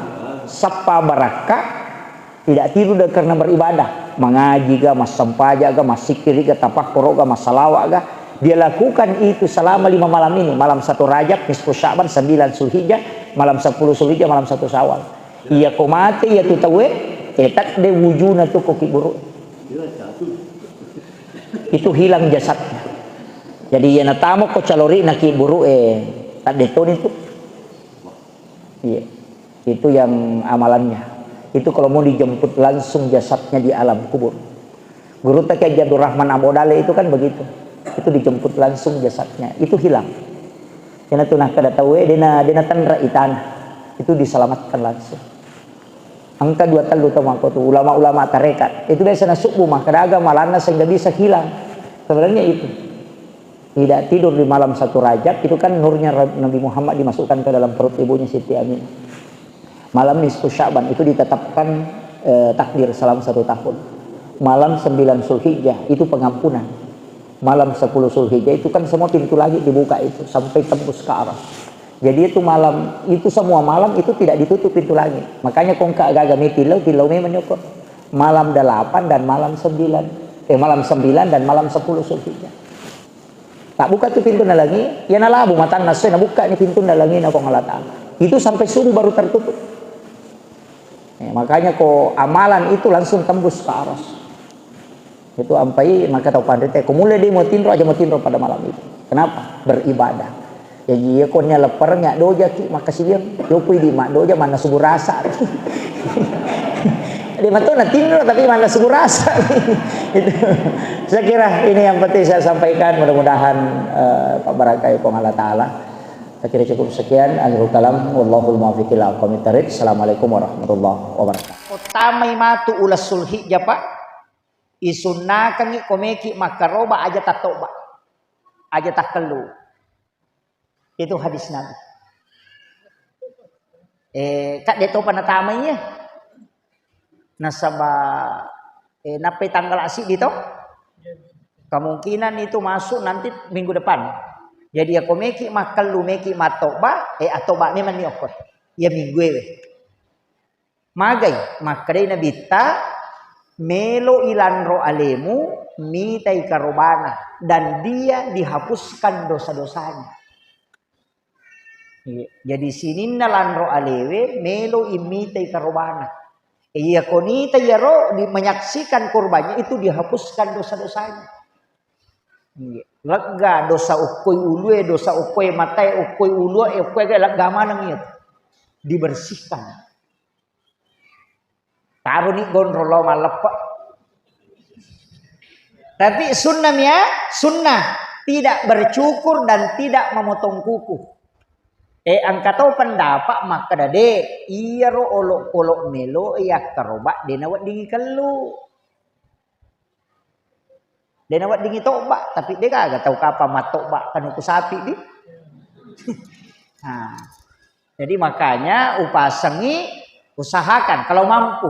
sapa baraka tidak tiru karena beribadah mengaji ga mas sampaja ga mas sikir ga tapakur ga mas salawat ga dia lakukan itu selama 5 malam ini malam 1 Rajab nisfu Sya'ban 9 Zulhijjah malam 10 Zulhijjah malam 1 Syawal. Iya ko mati ya tu tawe tak de wujuna tu koki buruk itu hilang jasadnya jadi ya natamo ko calori naki buru tak deton itu iya itu yang amalannya itu kalau mau dijemput langsung jasadnya di alam kubur guru tak kayak Jadur Rahman Abodale itu kan begitu itu dijemput langsung jasadnya itu hilang karena tuh nak kada tahu dena tanra itana itu diselamatkan langsung angka 2 talu tamako tuh ulama-ulama tarekat itu biasa subuh mah kada agama lana sehingga bisa hilang sebenarnya tidak tidur di malam 1 Rajab, itu kan nurnya Nabi Muhammad dimasukkan ke dalam perut ibunya Siti Aminah. Malam nisfu Sya'ban itu ditetapkan takdir selama 1 tahun. Malam 9 Zulhijjah itu pengampunan. Malam 10 Zulhijjah itu kan semua pintu langit dibuka itu sampai tembus ke arah. Jadi itu malam, itu semua malam itu tidak ditutup pintu langit. Makanya kong agak mitilau menyokot. Malam 8 dan malam 9. Malam 9 dan malam 10 Zulhijjah. Tak buka tuh pintu nalangi, ya nalabu matan naswe na buka ni pintu nalangi na kong Allah Ta'ala. Itu sampai subuh baru tertutup. Makanya kok amalan itu langsung tembus ke aras. Itu ampai maka tahu pandai teh mulai dia mau tindro pada malam itu. Kenapa? Beribadah. Ya dia konya lepar nyak doja ki maka sih dia yopui di mak doja mana subur rasa. Dia mah tuh tindro tapi mana subur rasa. Itu. Saya kira ini yang penting saya sampaikan, mudah-mudahan Pak Barakai Pong Allah Ta'ala. Saya kira cukup sekian. Akhirul kalam wallahul muwaffiq ila aqwamit thariq. Assalamualaikum warahmatullahi wabarakatuh. Utamai matu ulas Zulhijjah Pak. Isunnakan komeki makaroba aja tatoba. Aja takelu. Itu hadis Nabi. Kak deto panatamanya. Nasaba nape tanggal asik dito? Kemungkinan itu masuk nanti minggu depan. Jadi aku meki makalu meki matoba atoba ni man yoko. Ya minggu Magai makadai nabita melo ilanro alemu mitai karobana dan dia dihapuskan dosa-dosanya. Jadi sini nalanro alewe melo imitai karobana. Iya konita yaro menyaksikan korbannya itu dihapuskan dosa-dosanya. Lega dosa ukoi ulue, dosa ukoi matai, ukoi ulua, ukoi lega mana nih? Dibersihkan. Taruh nih gondrolo malepak. Tapi sunnahnya sunnah tidak bercukur dan tidak memotong kuku. Angkatau pendapat maka dade iya ro olok kolok melo iya karoba denawat dingi kelu. Denawat dingi toba tapi dia kagak tahu kapan matokba kan uku sapi di. Nah, jadi makanya upasangi usahakan kalau mampu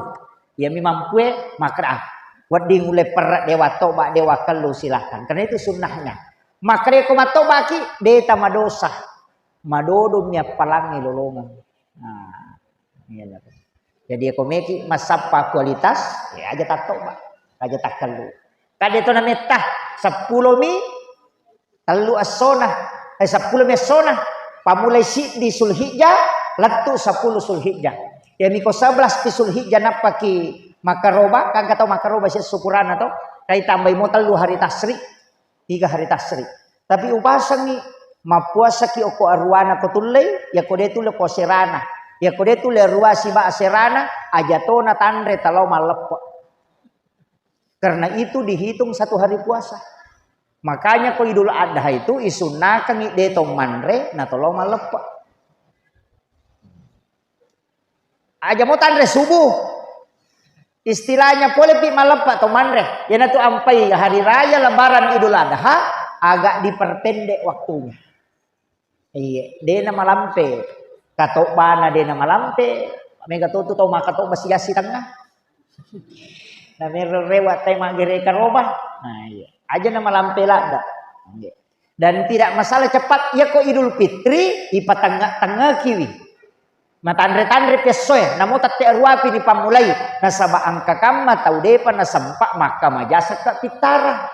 ya mampu maka buat ding ule perak dewa toba dewa kelu silahkan karena itu sunnahnya. Maka dia kumatoba ki deta madosa. Madodumnya palangi lolongan. Nah, iya. Jadi aku meki masapa kualitas ya aja tak toba, aja tak kelu. Kade to namanya tah 10 mi telu asona 10 mi asona pamulai si di Zulhijjah latu 10 Zulhijjah. Ya miko 11 di Zulhijjah napaki makaroba kan kata makaroba si syukuran atau kai tambah mo telu hari tasrik 3 hari tasrik. Tapi upasan ni mapuasa ki oko arwana ko tulay ya ko detu le ko serana ya ko detu le ruasi ba serana ajatona tandre talau malepo. Karena itu dihitung 1 hari puasa. Makanya ko Idul Adha itu isunnakan deto manre na talau malepo. Aja mo tandre subuh. Istilahnya boleh pi malepo atau manre. Ya na tu ampai hari raya lebaran Idul Adha agak diperpendek waktunya. Iya, dena malampe. Katok bana dena malampe. Mega tutu tau makatok basiasi tengah. Nah, merewat tema gere karoba. Nah, iya. Aja nama malampe lada. Iya. Dan tidak masalah cepat. Ya kok Idul Fitri di tengah kiwi. Matandre-tandre pesoy. Namo tate arwapi di pamulai. Nasaba angka kamma tau depa nasampak maka majasa ka pitara.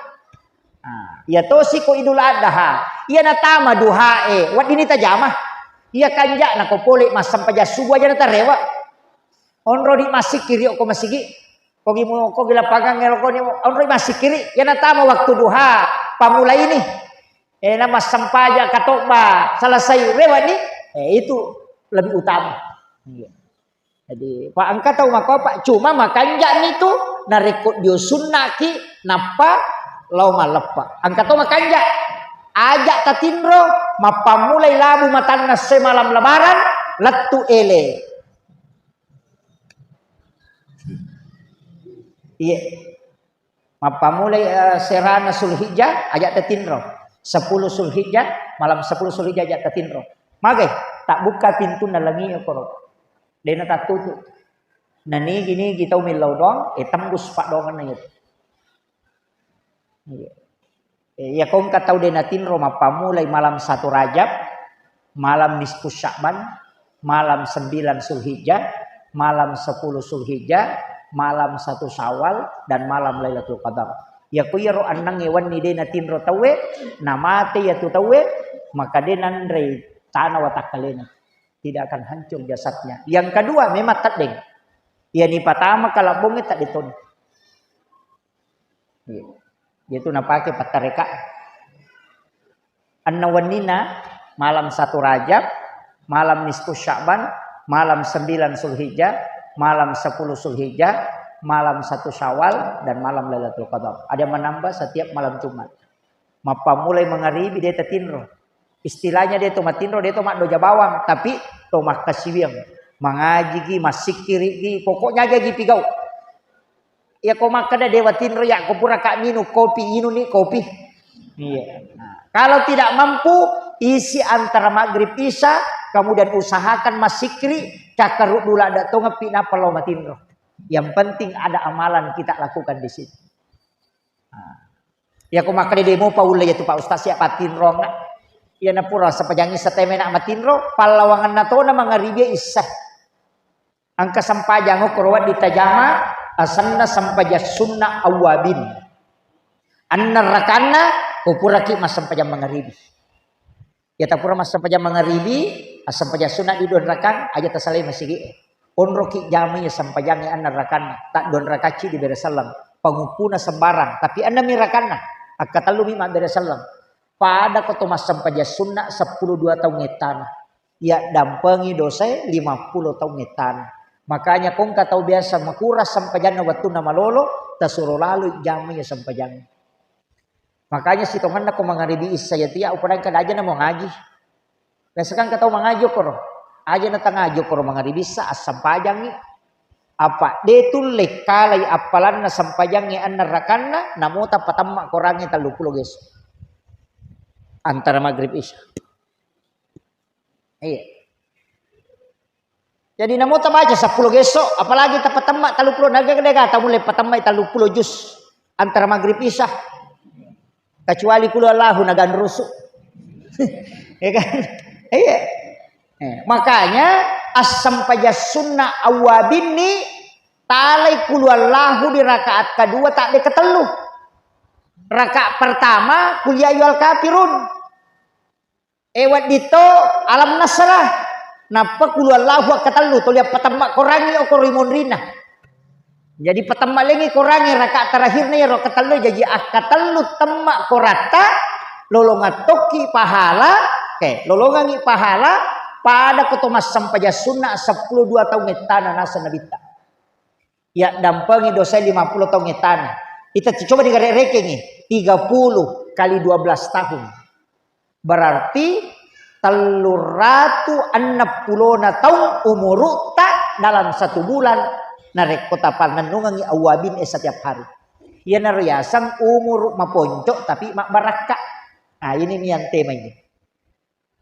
Ya tosi ko Idul Adha. Iya natama duhae. Wat ini tajamah. Iya kanja na ko pole masam paja subuh aja nata rewa. Onro di masik kiri ko masigi. Ko gimu ko gila pagang ngelo ko ni onro di masik kiri. Ya natama waktu duha pamulai ini. Na masam paja katokba selesai rewa ni. Itu lebih utama. Jadi Pak angka tahu maka Pak cuma makanja itu narekod dio sunnaki napa lau malepa. Angkat to makanja. Ajak tatindro mapamulai labu matanna semalam lebaran latu ele. Iya. Mapamulai serana Zulhijjah ajak tatindro. 10 Zulhijjah, malam 10 Zulhijjah jak tatinro. Magai tak buka pintu nalangi koro. Dena tak tutup. Nah ni gini kita milau dong, tembus pak dongan na itu. Ya kau tahu dena tinro mapa mulai malam 1 Rajab, malam nisfu Sya'ban, malam 9 Zulhijjah, malam 10 Zulhijjah, malam 1 Syawal dan malam Lailatul Qadar. Ya kuyaro anang ewan ni dena tinro tawe, namate ya tu tawe, maka dena ndrei tanah watakalena. Tidak akan hancur jasadnya. Yang kedua memang tadeng. Ya ni pertama kalau bonge tak diton. Itu napake patareka. Annawanina malam 1 Rajab, malam nisfu Sya'ban, malam 9 Zulhijjah, malam 10 Zulhijjah, malam 1 Syawal dan malam Lailatul Qadar. Ada menambah setiap malam Jumat. Mapa mulai mengaribi dia tatinro. Istilahnya dia tu matinro, dia tu mak doja bawang, tapi tu mak kasibiang, mengaji gi, masikiri gi, pokoknya aja gi pigau. Ya kau makan dewa tinro ya kau pura kak minum kopi ini nih kopi. Iya. Nah, kalau tidak mampu isi antara maghrib isya, kemudian usahakan masikri, cakar dulu ada tu ngepi napa lo matinro. Yang penting ada amalan kita lakukan di situ. Nah. Ya kau makan demo paula ya tu Pak Ustaz ya patinro nggak? Ya napura sepajangi seteme nak matinro palawangan natona mangaribia isah angka sampajang korwat ditajama asanna sampaja sunna awabin anna rakana kupuraki mas sampajang mangaribi ya tapura mas sampajang mangaribi sampaja sunna di don rakan aja tasalai masigi onroki jami sampajang anna rakana tak don rakaci di beresalam pangupuna sembarang tapi anna mirakana akatalumi ma beresalam pada ketumas sampaja sunnah 12 tahun ngetan. Ya dampengi dosa 50 tahun ngetan. Makanya kong tahu biasa makuras sampajan waktu nama lolo tasuruh lalu jamnya sampajan. Makanya si tongan nak mangaribi saya tia upadan kan aja na mau ngaji. Biasakan kata mengaji koro. Aja na tangajo koro mangaribi sa sampajan ni. Apa detul lekalai apalan na sampajan ni an narakanna namota patamma korangi 30 guys. Antara maghrib isya. Iya. Jadi namo ta baca 10 gesok, apalagi ta patamma 30 naga ta mulai patamma 30 juz antara maghrib isya. Kecuali kulu Allahu nagan rusuk. Ya kan? Iya. Makanya asam paja sunnah awabin ni talai kulu Allahu di rakaat kedua tak ada ketelu. Rakaat pertama kuliah yual kafirun. Ewat dito alam nasrah. Napa kulu Allahu katalu to lihat patamma korangi o korimon rina. Jadi patamma lengi korangi rakaat terakhir ni ro katalu jadi akatalu temma korata lolongan toki pahala lolongan pahala pada ketumas sampaja sunnah 12 tahun ngetana nasa nabita. Ya dampangi dosa 50 tahun ngetana. Kita coba digarek-reke nih 30 kali 12 tahun. Berarti 360 tahun umur tak dalam 1 bulan narek kota pananungangi awabin setiap hari. Ya nariasang umur maponcok tapi mak baraka. Nah ini nih yang tema ini.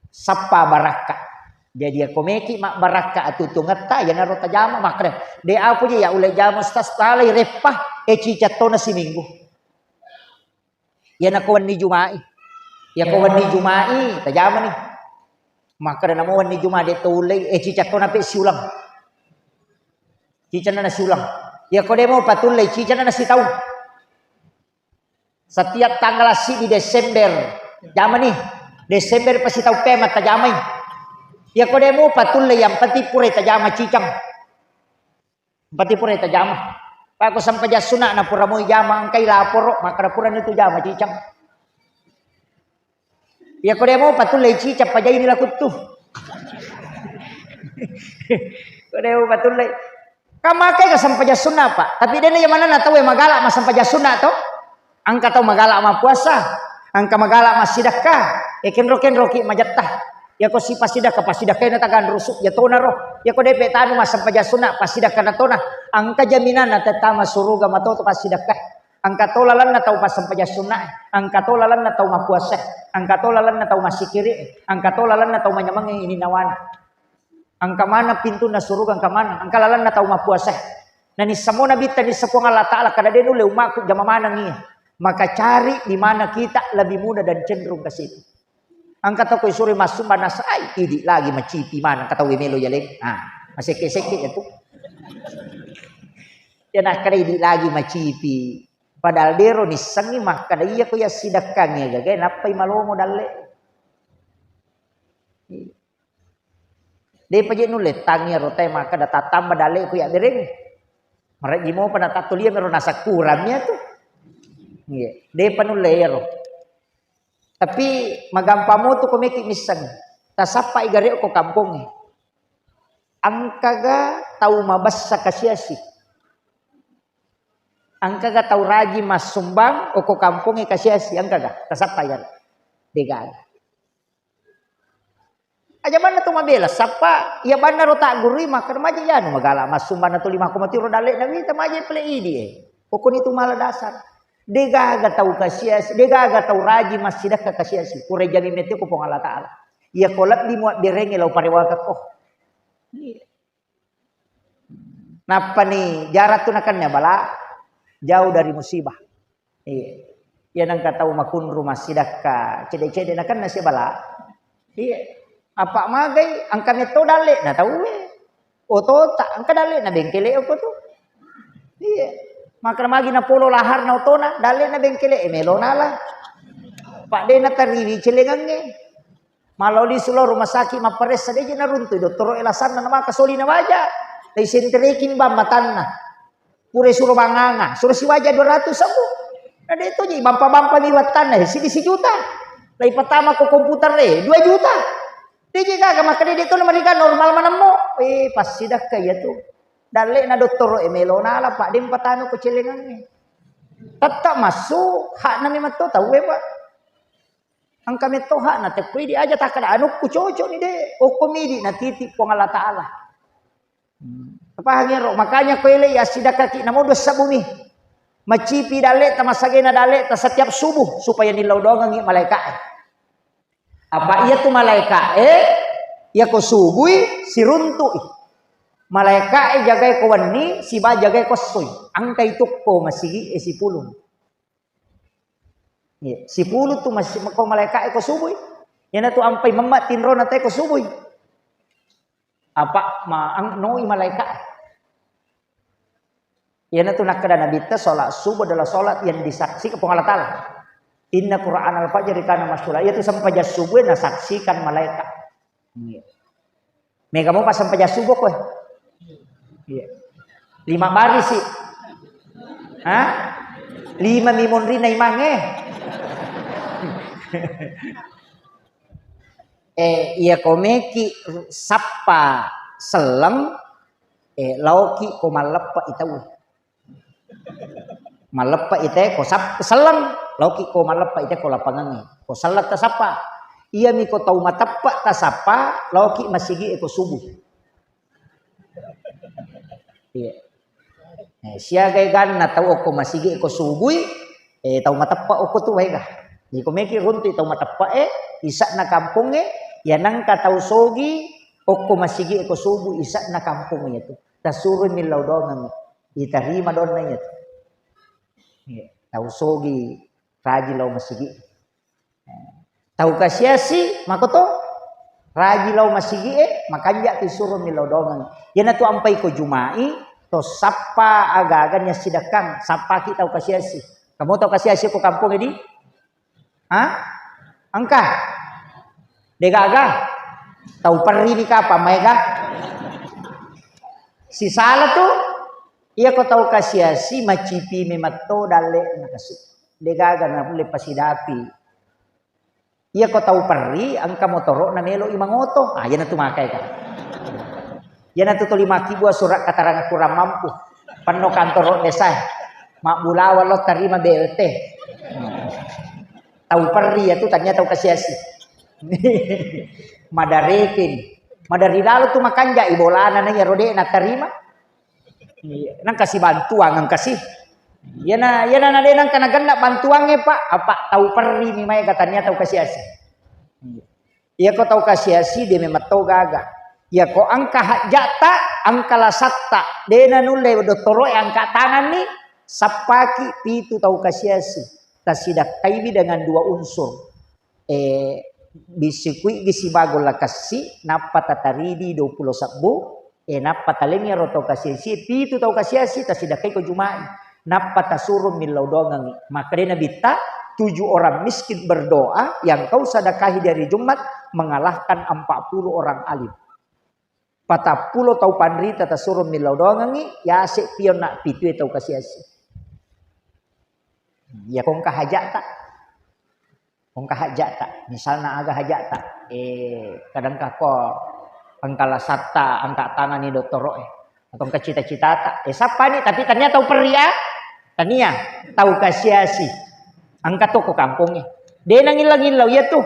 Sapa baraka. Jadi aku meki mak baraka atutungata ya naro tajama makre. De apa ya ulai jamu stas talai repah cicatona si minggu. Ya nakuan ni Jumai. Ya kawan ni Jumai tajama nih. Maka na mo ni Jumai de tulay cicatona pe siulang. Cicana na siulang. Ya ko demo patulay cicana na si tahu. Setiap tanggal si di Desember. Jama nih. Desember pasti tahu pema tajamay. Ya ko demo patulay yang pati pure tajama cicang. Pati pure tajama. Pako sampai jasuna na pura mo jama ang kay laporo makarapuran itu jama cicang. Ya ko demo patulay cicang pajay nila kutu. Ko demo patulay. Kamakai ka sampai jasuna pak. Tapi dia yang mana na tahu magala mas sampai jasuna to? Angka tahu magala ma puasa. Angka magala ma sidakah. Kenro ki majatah. Ya ko si pasidah ka pasidah kay natagan rusuk ya tona ro. Ya ko depe tanu mas sampai jasuna pasidah kana tona. Angka jaminan na tatama suruga matoto pasidah ka. Angka tolalan na tahu pasampaja sunnah, angka tolalan na tahu mapuasa, angka tolalan na tahu masikiri, angka tolalan na tahu manyamang ini nawan. Angka mana pintu na surga, angka mana, angka lalan na tahu mapuasa. Nani semua nabi tadi sepuang Allah Taala kada denu le umaku jama mana nih. Maka cari di mana kita lebih mudah dan cenderung ke situ. Angka tahu suri masuk mana sai, idi lagi macipi mana kata wemelo yaleng. Ah, masih kesek itu. Dia nak kada idi lagi macipi. Padahal dero ni sangi mah kada iya ko ya sidakang ya gagay napay malomo dalle. De paje nulet tangi rote mah kada tatamba dalle ko ya bereng. Maragi mo pa natatulia meron nasa kuramnya tuh. Iya, de panulero. Tapi magampamo to kumiki misang. Tasapa igare ko kampong. Angkaga tau mabas sa kasyasi. Angka ga tau raji mas sumbang o ko kampung kasiasi angka ga tasapa yan dega aja mana tu mabela sapa ya bana rota guri makar maji ya no magala mas sumbang na tu 5,3 dale na kita maji ple idi o ko itu mala dasar dega ga tau kasiasi dega ga tau raji mas sidak ka kasiasi kure jami mete ko pong Allah Taala ya kolak di muat derenge lau parewa ka ko napa nih jarak tu nakannya bala jauh dari musibah. Iya. Ya nang katau makun rumah sidaka cede-cede na kan nasi bala. Iya. Apa magai angka meto dale na tahu oto tak angka dale na bengkele ko tu. Iya. Maka magi na polo lahar na otona dale na bengkele melo nala. Pak de na tariwi celengange. Maloli sulo rumah sakit mapares sadeje na runtu doktor elasan na maka soli na waja. Dai sentrekin ba matanna. Pure suruh banganga, suruh si wajah 200 aku. Ada itu ji bampa-bampa liwatan si juta. Lai pertama ko komputer 2 juta. Dia juga maka dia itu mereka normal manamo. Pasti dah kaya tu. Dale na doktor emelo na ala pak dem patano ko celengan ni. Tetap masuk hak na memang tu tahu ba. Ang kami to hak na te pwede aja tak kada anu ku cocok ni de. O komedi na titip po Allah Taala. Apa hangiro makanya koile ya sidak kaki namo dosa bumi macipi dale tamasagena dale ta setiap subuh supaya nilaudongan malaikat apa iya tu malaikat ya ko subuh siruntu malaikat jagai ko wani si ba jagai ko soy angka itu ko masigi si pulun ya si pulun tu masih ko malaikat ko subuh yana tu ampai mamat tinro na ko subuh apa maang noi malaikat. Ya itu nak kada nabi ta salat subuh adalah salat yang disaksikan Allah Taala. Inna Qur'an al-fajr kana masyhura. Itu sampai jas subuh na saksikan malaikat. Mega mau pas sampai jas subuh kowe. Iya. 5 baris sih. Hah? 5 mimon rina imange. Iya komeki sapa selem lauki ko malepa itaw. Malepa ite ko sap selam lauki ko malepa ite ko lapangangi ko salat ta sapa iya mi ko tau matappa ta sapa lauki masigi ko subuh iya siagai gan na tau ko masigi ko subuh tau matappa ko tu wega di ko meki runti tau matappa isa na kampung ya nang ka tau sogi ko masigi ko subuh isa na kampung itu tasurun min laudongan itarima don na itu tahu sogi raji lau masigi tahu kasiasi makoto raji lau masigi makanya disuruh milau dongan yana tu ampai ko jumai to sapa aga-aganya sidakang sapa ki tahu kasiasi kamu tahu kasiasi ko kampung ini angka dega-aga tahu perri di kapa mega si salah tu iya ko tahu kasiasi macipi memato dale nakasi degaga na pule pasidapi iya ko tahu perri angka motoro na melo imangoto yan na tumakay ka yan na tutulima kibuah surat katarang kurang mampu pano kantoro desa mak bulawa lo tarima BLT tahu perri itu tanya tahu kasiasi madarekin madari lalu tu makanja ibolana na ya rode na tarima nang kasih bantuan nang kasih Yana denang kana ganda bantuannya Pak, apa tahu perri mi mai katanya tahu kasiasi. Iya kau tahu kasiasi dia memang tahu gaga. Ya kau angka hak jata, angka lasatta. Dena nulle doktoro angka tangan nih sapaki pitu tahu kasiasi. Tasidak kaibi dengan dua unsur. Bisikui gisi bagol la kasi napa tataridi 20 sabbu napa talengnya roto kasiasi pitu tahu kasiasi tasidak kai ko jumai. Napa tasurun min laudongangi. Maka dia nabita 7 orang miskin berdoa yang kau sedekahi dari Jumat mengalahkan 40 orang alim. 40 tau pandrita tasurun min laudongangi ya asik pion nak pitu tau kasiasi. Ya kong kahajat tak. Kong kahajat tak. Misalnya agak hajat tak. Kadang kako angkala satta angkat tangan ni doktoro atau ke cita-cita tak. Siapa nih tapi ternyata tahu peria. Tania tahu kasiasi. Angkat toko kampungnya. Dia nangil-ngilau ya tuh.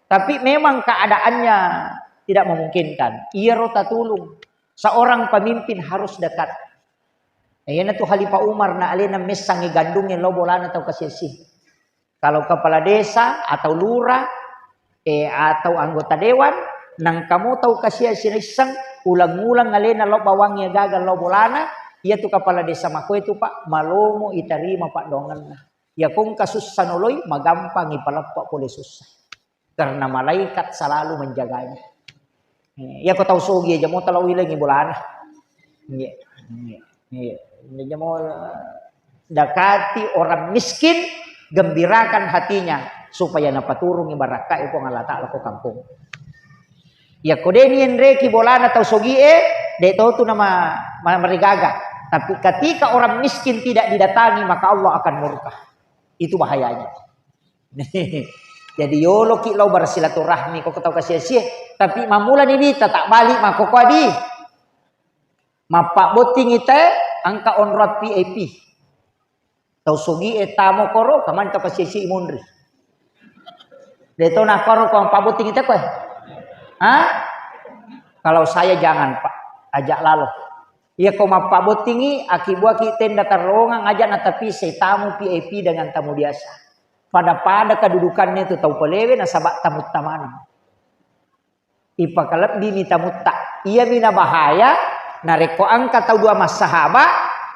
Tapi memang keadaannya tidak memungkinkan. Ia rota tulung. Seorang pemimpin harus dekat. Ayan tuh Khalifah Umar na alina mesangi gandungnya lo bolana tahu kasiasi. Kalau kepala desa atau lurah atau anggota dewan nang kamu tahu kasiasi iseng ulang-ulang alina lo bawangnya gagal lo bolana. Ia tuh kepala desa mako itu Pak malomo itarima Pak dongan. Ya kung kasus sanoloy magampang ipalapak boleh susah. Karena malaikat selalu menjaganya. Ya kau tahu sogi aja mau talawi lagi bulan. Dia mau dakati orang miskin gembirakan hatinya supaya napaturung ibarakah itu ngalata lako kampung. Ya kodeni reki bolana tahu sogi de tahu tu nama marigaga. Tapi ketika orang miskin tidak didatangi maka Allah akan murka. Itu bahayanya. Jadi yolo ki lo bersilaturahmi kok tahu kasih tapi mamula ni tak balik mako ko adi. Mapak boting ite angka on road PAP. Tahu sogi etamo koro kaman tahu kasih imundri. Deto nak koro ko pak boting ite ko. Kalau saya jangan Pak, ajak lalu. Ya kau mapak botingi akibat kita tenda terowongan ajak na tapi saya tamu PAP dengan tamu biasa. Pada kedudukannya itu tahu pelewe na sabak tamu tamana. Ipa kalap di tamu tak. Ia bina bahaya nareko angka tahu dua mas sahabat.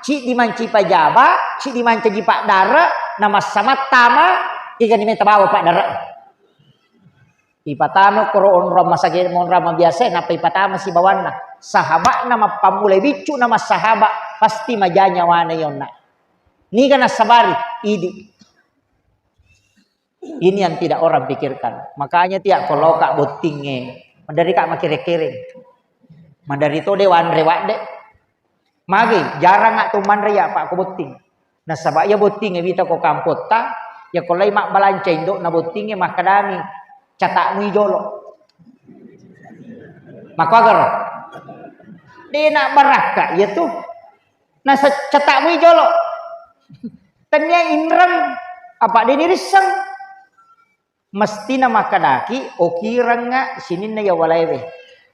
Cik dimanci pajaba, cik dimanci jipak dara, nama sama tama ikan diminta bawa Pak dara. Ipatama koro onram masage monram biasa napa ipatama si bawana sahabat nama pamulai bicu nama sahabat pasti majanya wana yonna ni kana sabari ini yang tidak orang pikirkan makanya tiap kalau kak botingnya mandari kak makire-kire mandari to dewan rewak dek magi jarang ngak tuman ya Pak ko boting nah sabak ya botingnya bita ko kampota ya kolai mak balanca indok na botingnya makadami catak mui jolo. Maka agar dia nak baraka ya tuh. Nah catak mui jolo. Tanya inram apa dia nirisang. Mesti nama kadaki okirang nga sinin na ya walaiwe.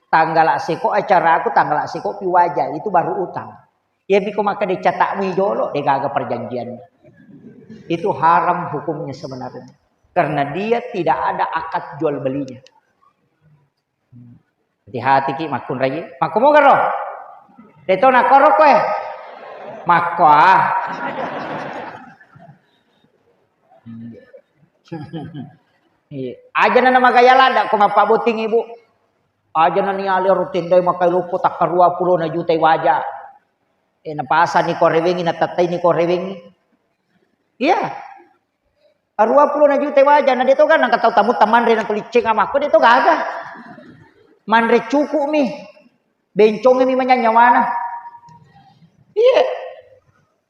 Tanggal asiko acara aku tanggal asiko piwaja itu baru utang. Ya biko maka dia catak mui jolo dia gagal perjanjian. Itu haram hukumnya sebenarnya. Karena dia tidak ada akad jual belinya. Hati-hati ki makun lagi. Maku mau karo? Deto nak karo kowe. Mako Aja na nama gaya lada ko mapabuting ibu. Aja na ni ali rutin day makai lupo tak 20 na juta wajah. Napasa ni korewengi natatay ni korewengi. Iya. 20 na juta wajah na dito kan nakataw tamu tamanre ng kulicing ama ko dito gaga. Manre cuku mi. Bencong mi manyanyawana. Iya.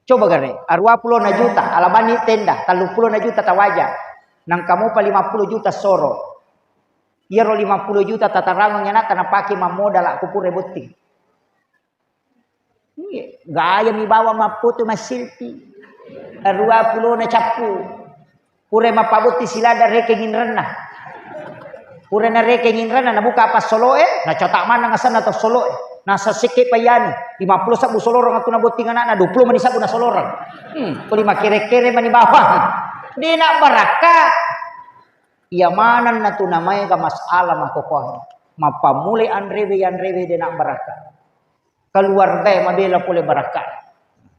Coba gare, 20 na juta alabani tenda, 30 na juta tawaja. Nang kamu pa 50 juta soro. Iya ro 50 juta tatarangon nya na kana paki mamodal aku pure buting. Iya, gaya mi bawa maputo masilpi. 20 na capu. Pure mapabuti sila da rekengin renah. Pure na rekengin renah na buka pas soloe, na catak mana ngasan atau soloe. Nasa sikit pa yan. 50 sa busolorong at nabuting anak na 20 man isa na solorong. Kung makire-kire man ibawang. Di na baraka. Iyamanan na tunamay ka masala makukuha. Mapamuli anrewe di na baraka. Keluarga mabela pule baraka.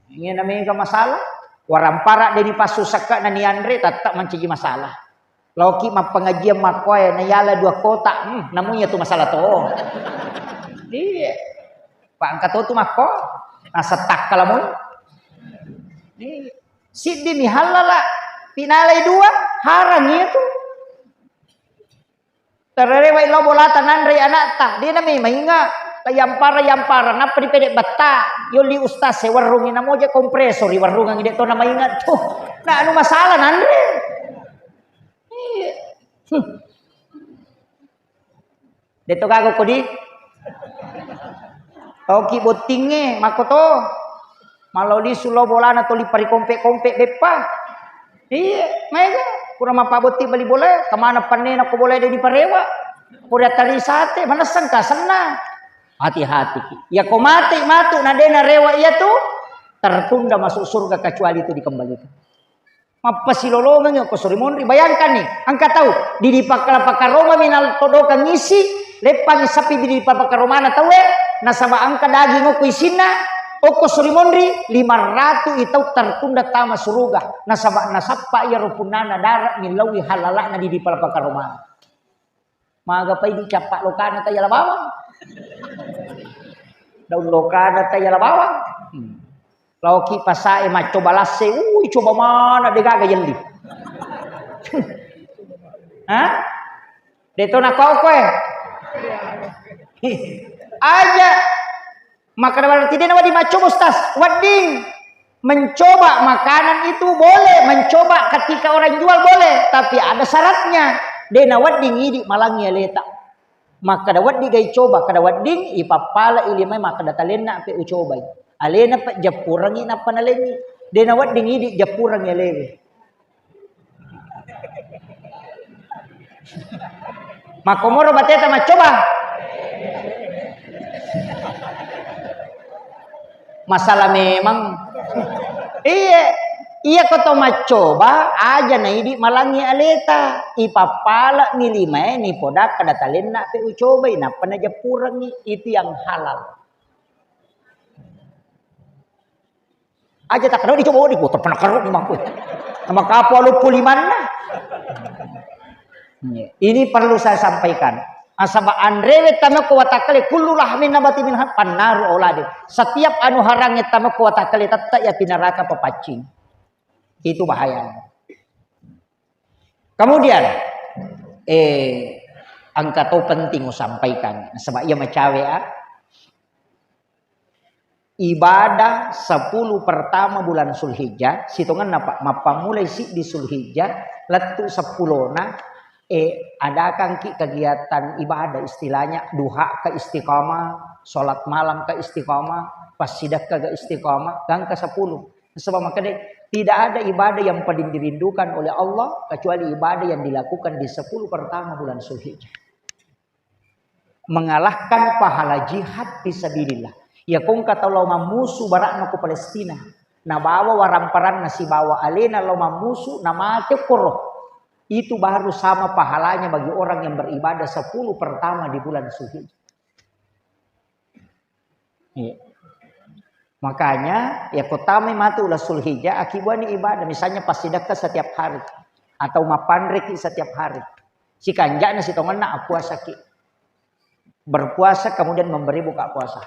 Ini namanya ka masala. Warampara din ipasusaka na ni Andre tatak mancigi masalah. Lauki mapengajian makoy na yala 2 kota. Namunya tu masalah to. Iya. Pak angkat tu mako. Nasa tak kalamun. Siddi mi halala. Pinalay 2 harang itu. Terrewai lo bolatan Andre anak ta. Dia nami mainga. Yampara ngapa di pedek bata yoli ustaz warung ina moja kompresor di warung ang ide to na maingat tuh na anu masalah nandre deto gago ko di toki botinge makoto malau di sulo bolana to li pari kompe bepa iya mega kurang apa boti bali boleh kemana panena ko boleh di parewa pura tari sate mana sangka sana. Hati-hati. Ya kau matu nadena rewa ia tuh tertunda masuk surga kecuali itu dikembalikan. Apa silolongan ya kosori mondri bayangkan nih, angkat tahu di pakar Roma minal todokan ngisi lepang sapi di pakar Romana tahu nasaba angka daging oku isina oko sori mondri 500 itu tertunda tama surga nasapa ya rupunana darat milawi halalana di pakar Romana. Maga pay di capak lokana tayo labawang. Daun lokana tayo labawang. Lauki pasae maco balase. Coba mana dia gagak yendi. Hah? Deto na kau kue. Aja. Maka berarti dia nama di maco ustaz. Wading. Mencoba makanan itu boleh. Mencoba ketika orang jual boleh. Tapi ada syaratnya. Dena wadding idi malangi leta. Maka da wadding gay coba kada wadding ipapala ilimay maka datalena pe ucoba. Alena pa japurangi na panaleni. Dena wadding idi japurang yalewe. Makomoro bateta macoba. Masalah memang Iya kau macoba aja na idi malangi aleta ipapala ni lima ni podak kada talena pe ucoba ina panaja purangi itu yang halal. Aja tak kada dicoba di putar pernah karuk ni maku. Sama kapo lu pulimanna. Ini perlu saya sampaikan. Asaba andrewe tamako watakale kullu lahmin nabati min pannaru aulade. Setiap anu harange tamako watakale tatta ya pinaraka papacing. Itu bahaya. Kemudian angka tau penting sampaikan sebab ia macawe ibadah 10 pertama bulan Zulhijjah situngan napa mapa mulai si di Zulhijjah letu 10na adakan kegiatan ibadah istilahnya duha ke istiqamah, salat malam ke istiqamah, pas sedekah ke istiqamah, gang ke 10. Sebab makanya tidak ada ibadah yang paling dirindukan oleh Allah kecuali ibadah yang dilakukan di 10 pertama bulan Zulhijjah. Mengalahkan pahala jihad fisabilillah. Ya kung kata lo mamusu barakna ko Palestina. Na bawa waramparan nasi bawa alena lo mamusu na mate koro. Itu baru sama pahalanya bagi orang yang beribadah 10 pertama di bulan Zulhijjah. Ya. Makanya ya kotame matu ulah Zulhijjah akibani ibadah misalnya pas sedekah setiap hari atau mapanreki setiap hari. Si kanjana si tonganna puasa ki. Berpuasa kemudian memberi buka puasa.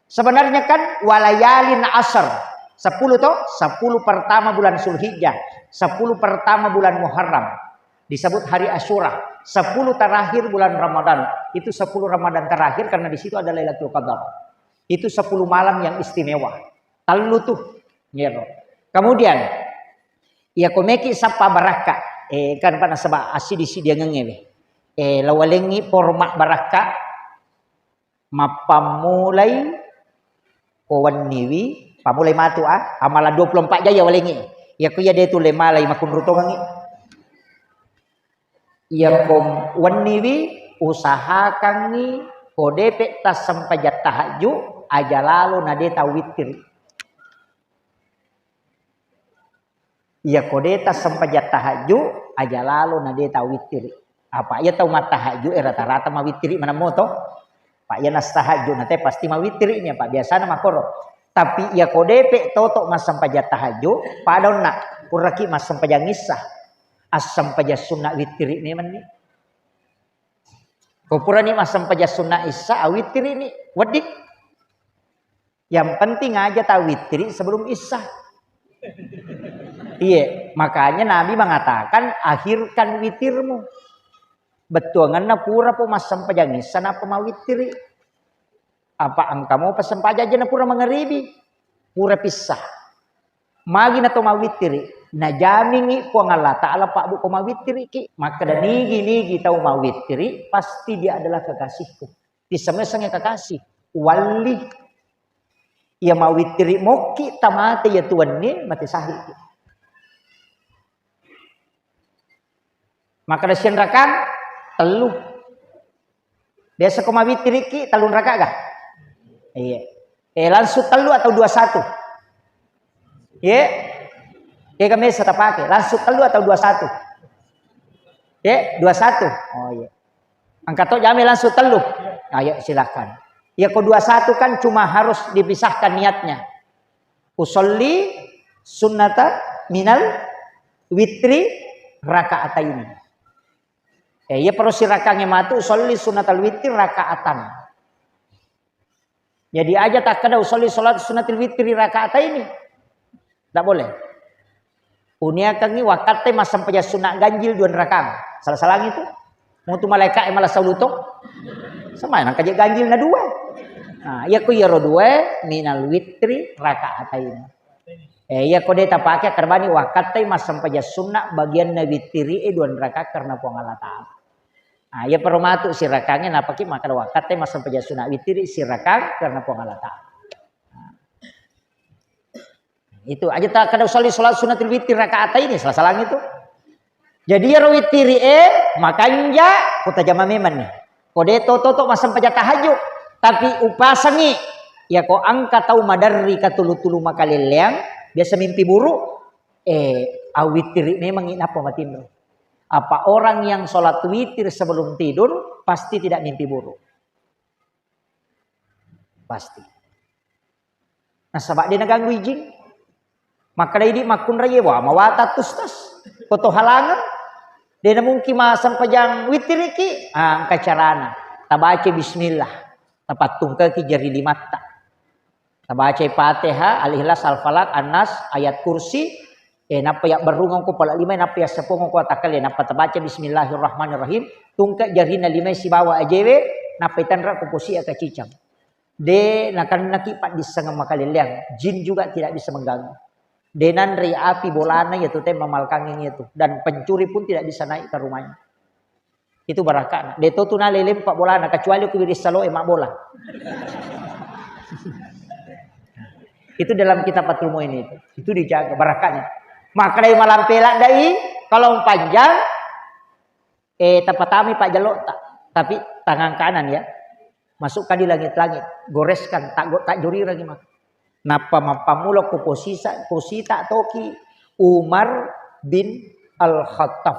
Sebenarnya kan walayalin asar 10 toh 10 pertama bulan Zulhijjah, 10 pertama bulan Muharram disebut hari Asyura, 10 terakhir bulan Ramadan. Itu 10 Ramadan terakhir karena di situ ada Lailatul Qadar. Itu 10 malam yang istimewa. Talu tuh. Kemudian ya komeki sapa baraka. Kan pada sebab asidi dia ngengewe. Lawalengi format baraka mapamulai kawan niwi pamulai matu amalan 24 jaya walengi. Ya kuya dia tu lemalai makun rutongangi. Ya kom waniwi usahakan ni kode pe tas sampajat tahajud aja lalu nade tawitir. Iya kode tas sampajat tahajud aja lalu nade tawitir. Apa ya tahu mata tahajud rata-rata mawitiri mana moto? Pak ya nas tahajud nanti pasti mawitirinya Pak biasa nama koro. Tapi ya kode pe toto mas sampajat tahajud padon nak kuraki mas sampajat ngisah as sampajat sunnah witiri ini mani. Kupura ni mas sampajat sunnah isya witiri ini wadik. Yang penting aja tawitiri sebelum isya. Iya, makanya Nabi mengatakan akhirkan witirmu. Betul ngana pura po mas sampajat ngisah napa mawitiri. Apa angkamu pas sampajat aja na pura mengeribi. Pura pisah. Magi na to mawitiri. Na jamingi po ang Allah Ta'ala pak bu ko mawitiri ki. Maka dan nigi tahu mawitiri. Pasti dia adalah kekasihku. Disamesangnya kekasih. Wali. Ya mawitiri moki tamate ya tuan ni mati sahih. Maka da sian rakang telu. Biasa ko mawitiri ki talun raka gak? Iya. Langsung telu atau 21? Iya. Kayak kami saya pakai langsung telu atau 21? Ya, 21. Oh iya. Angkat to jami langsung telu. Ayo silakan. Ya kok 21 kan cuma harus dipisahkan niatnya. Usolli sunnata minal witri raka'ataini. Ya perlu si rakangnya matu usolli sunnatal witri raka'atan. Jadi aja tak kada usolli salat sunnatil witri raka'ataini. Tak boleh. Unia kangi wakate mas sampai sunat ganjil 2 rakang. Salah-salah itu. Mau tu malaikat malah saulutok. Sama nang kaje ganjil na 2. Nah, ya ku yaro 2 minal witri rakaatain. Ya ko deta pakai karbani wakate mas sampai sunat bagian na witri 2 rakaat karena puang Allah Ta'ala. Nah, ya permatu si rakangnya napaki maka wakate mas sampai sunat witri si rakang karena puang Allah Ta'ala. Itu aja tak kada usah salat sunatul witir rakaat ini salah itu. Jadi ya witiri makanya kota jama meman nih. Kode toto masam paja tahajud tapi upasangi ya ko angka tahu madarri katulu-tulu makaleleang biasa mimpi buruk awitiri memang apa matin. Apa orang yang sholat witir sebelum tidur pasti tidak mimpi buruk. Pasti. Nah sabak dia naganggu ijing. Maka ini makun raya wa mawata tustas foto halangan dia mungkin masam pajang witiriki angka carana tabaca bismillah tapatung ke jari 5 tak tabaca Fatihah al-Ikhlas al-Falaq an-Nas ayat kursi napa ya berungang ko pala 5 napa ya 10 ko takal napa tabaca bismillahirrahmanirrahim tungka jari na 5 si bawa ajewe napa itanra ko pusi aka cicang de nakan nakipat di sanga makaliliang jin juga tidak bisa mengganggu. Denan ri api bolana yaitu teh mamalkanging itu dan pencuri pun tidak bisa naik ke rumahnya. Itu barakah. Deto tu nalelem pak bolana kecuali ku wiris salo emak bola. Itu dalam kitab Fathul Muin itu. Itu dijaga barakahnya. Maka dari malam pelak dai kalau panjang tapatami pak jalok tak tapi tangan kanan ya. Masukkan di langit-langit, goreskan tak juri lagi mak. Napa mapamulo ko posita toki Umar bin Al-Khattab.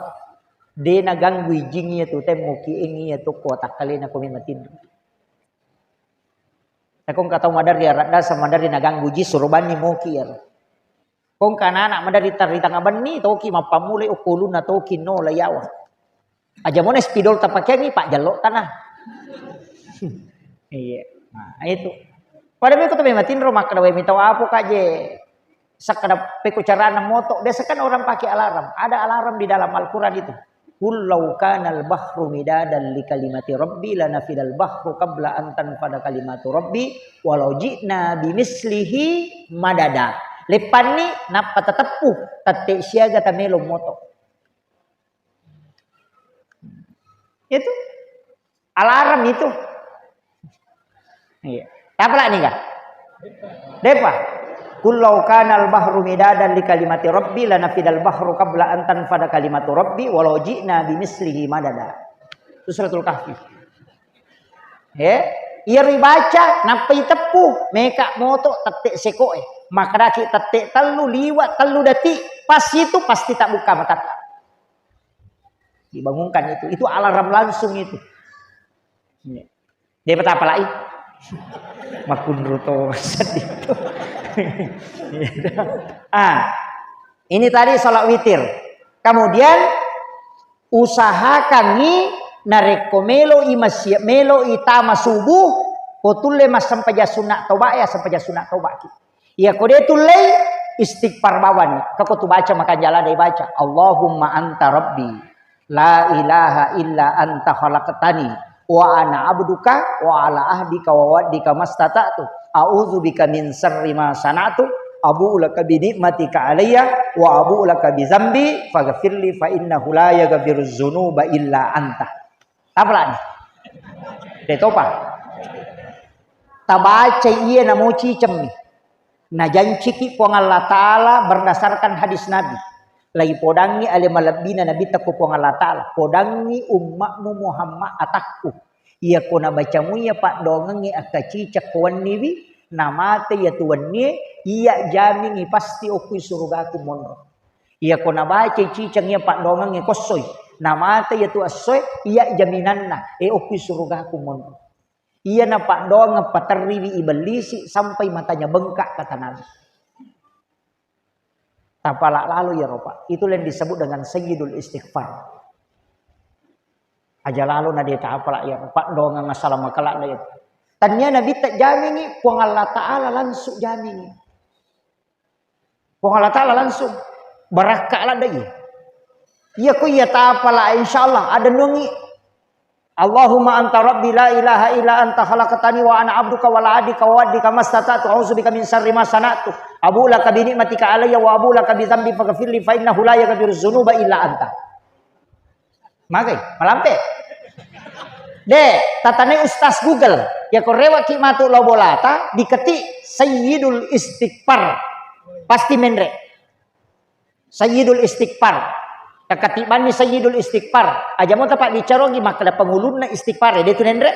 De naganggu jingi itu temuki ingi itu kota kali na kumimatin. Takong katau madari rada sama madari naganggu ji surbani moki ya. Kong kanana madari tarita ngabani toki mapamule ukuluna toki no layawa. Aja mone spidol tapakengi pak jalok tanah. Iya. Nah, itu. Pada mereka tuh mematin rumah kada minta apa kaje sakada peko carana moto biasa kan orang pakai alarm ada alarm di dalam Al-Qur'an itu qul law kana al-bahru midadan li kalimati rabbi lanafidal bahru qabla an tanfada kalimatu rabbi walau ji'na bimislihi madada lepani napa tetepu tate siaga tamelo moto itu alarm itu iya. Apa lah nih kak? Depa. Kullau kanal bahru midadan li kalimati rabbi lanafidal bahru qabla an tanfada kalimatu rabbi walau ji'na bimislihi madada. Itu suratul Kahfi. Ya, ia baca napai tepu meka moto tetek seko maka daki tetek telu liwat telu detik pas itu pasti tak buka mata. Dibangunkan itu alarm langsung itu. Dia betapa lagi makun ruto sedih. Ini tadi sholat witir. Kemudian usahakan ni nareko melo itama subuh potulle mas sampaja sunat toba ya sampaja sunat toba. Ya kode tulle istighfar bawan. Kako tu baca maka jalan dia baca. Allahumma anta rabbi. La ilaha illa anta khalaqtani wa ana abduka wa ala ahdika wa wa'dika mastata'tu a'udzubika min syarri ma sana'tu abu'u laka bi ni'matika alayya wa abu'u laka bi dzambi faghfirli fa innahu la yaghfiruz dzunuba illa anta. Apa lagi? Detopa. Tabaca iya namo cicem nih. Nah janji ki Allah Ta'ala berdasarkan hadis Nabi. Lagi podangi ale malabina nabi takku po Allah Ta'ala podangi ummakmu Muhammad atakku iya kona bacamu ya pak dongengi akaci cakwan niwi namate ya tuan ni iya jamingi pasti okui surgaku monro iya kona baca cicang ya pak dongengi kosoy namate ya tu asoy iya jaminanna okui surgaku monro iya na pak dong pateriwi iblisi sampai matanya bengkak kata Nabi. Tapalak lalu ya ropa. Itu yang disebut dengan sayyidul istighfar. Aja lalu na dia tapalak ya ropa. Dongang masalah makalak na itu. Tanya Nabi tak jamini. Puang Allah Ta'ala langsung jamini. Puang Allah Ta'ala langsung. Barakah lah dia. Ya ku ya tapalak insyaAllah. Ada nungi. Allahumma anta rabbi la ilaha illa anta khalaqtani wa ana abduka wa la adika wa waddika mastata'tu a'udzubika min syarri ma sana'tu abu laka bi ni'matika alayya wa abu laka bi dzambi faghfirli fa innahu la yaghfiruz dzunuba illa anta. Makai malampe. Tatane ustaz Google ya korewa ki matu lobolata diketik sayyidul istighfar pasti mendre. Sayyidul istighfar. Katiban ni sayyidul istighfar. Aja mau tapak dicarogi maka ada pengulun na istighfar dia tu nendre.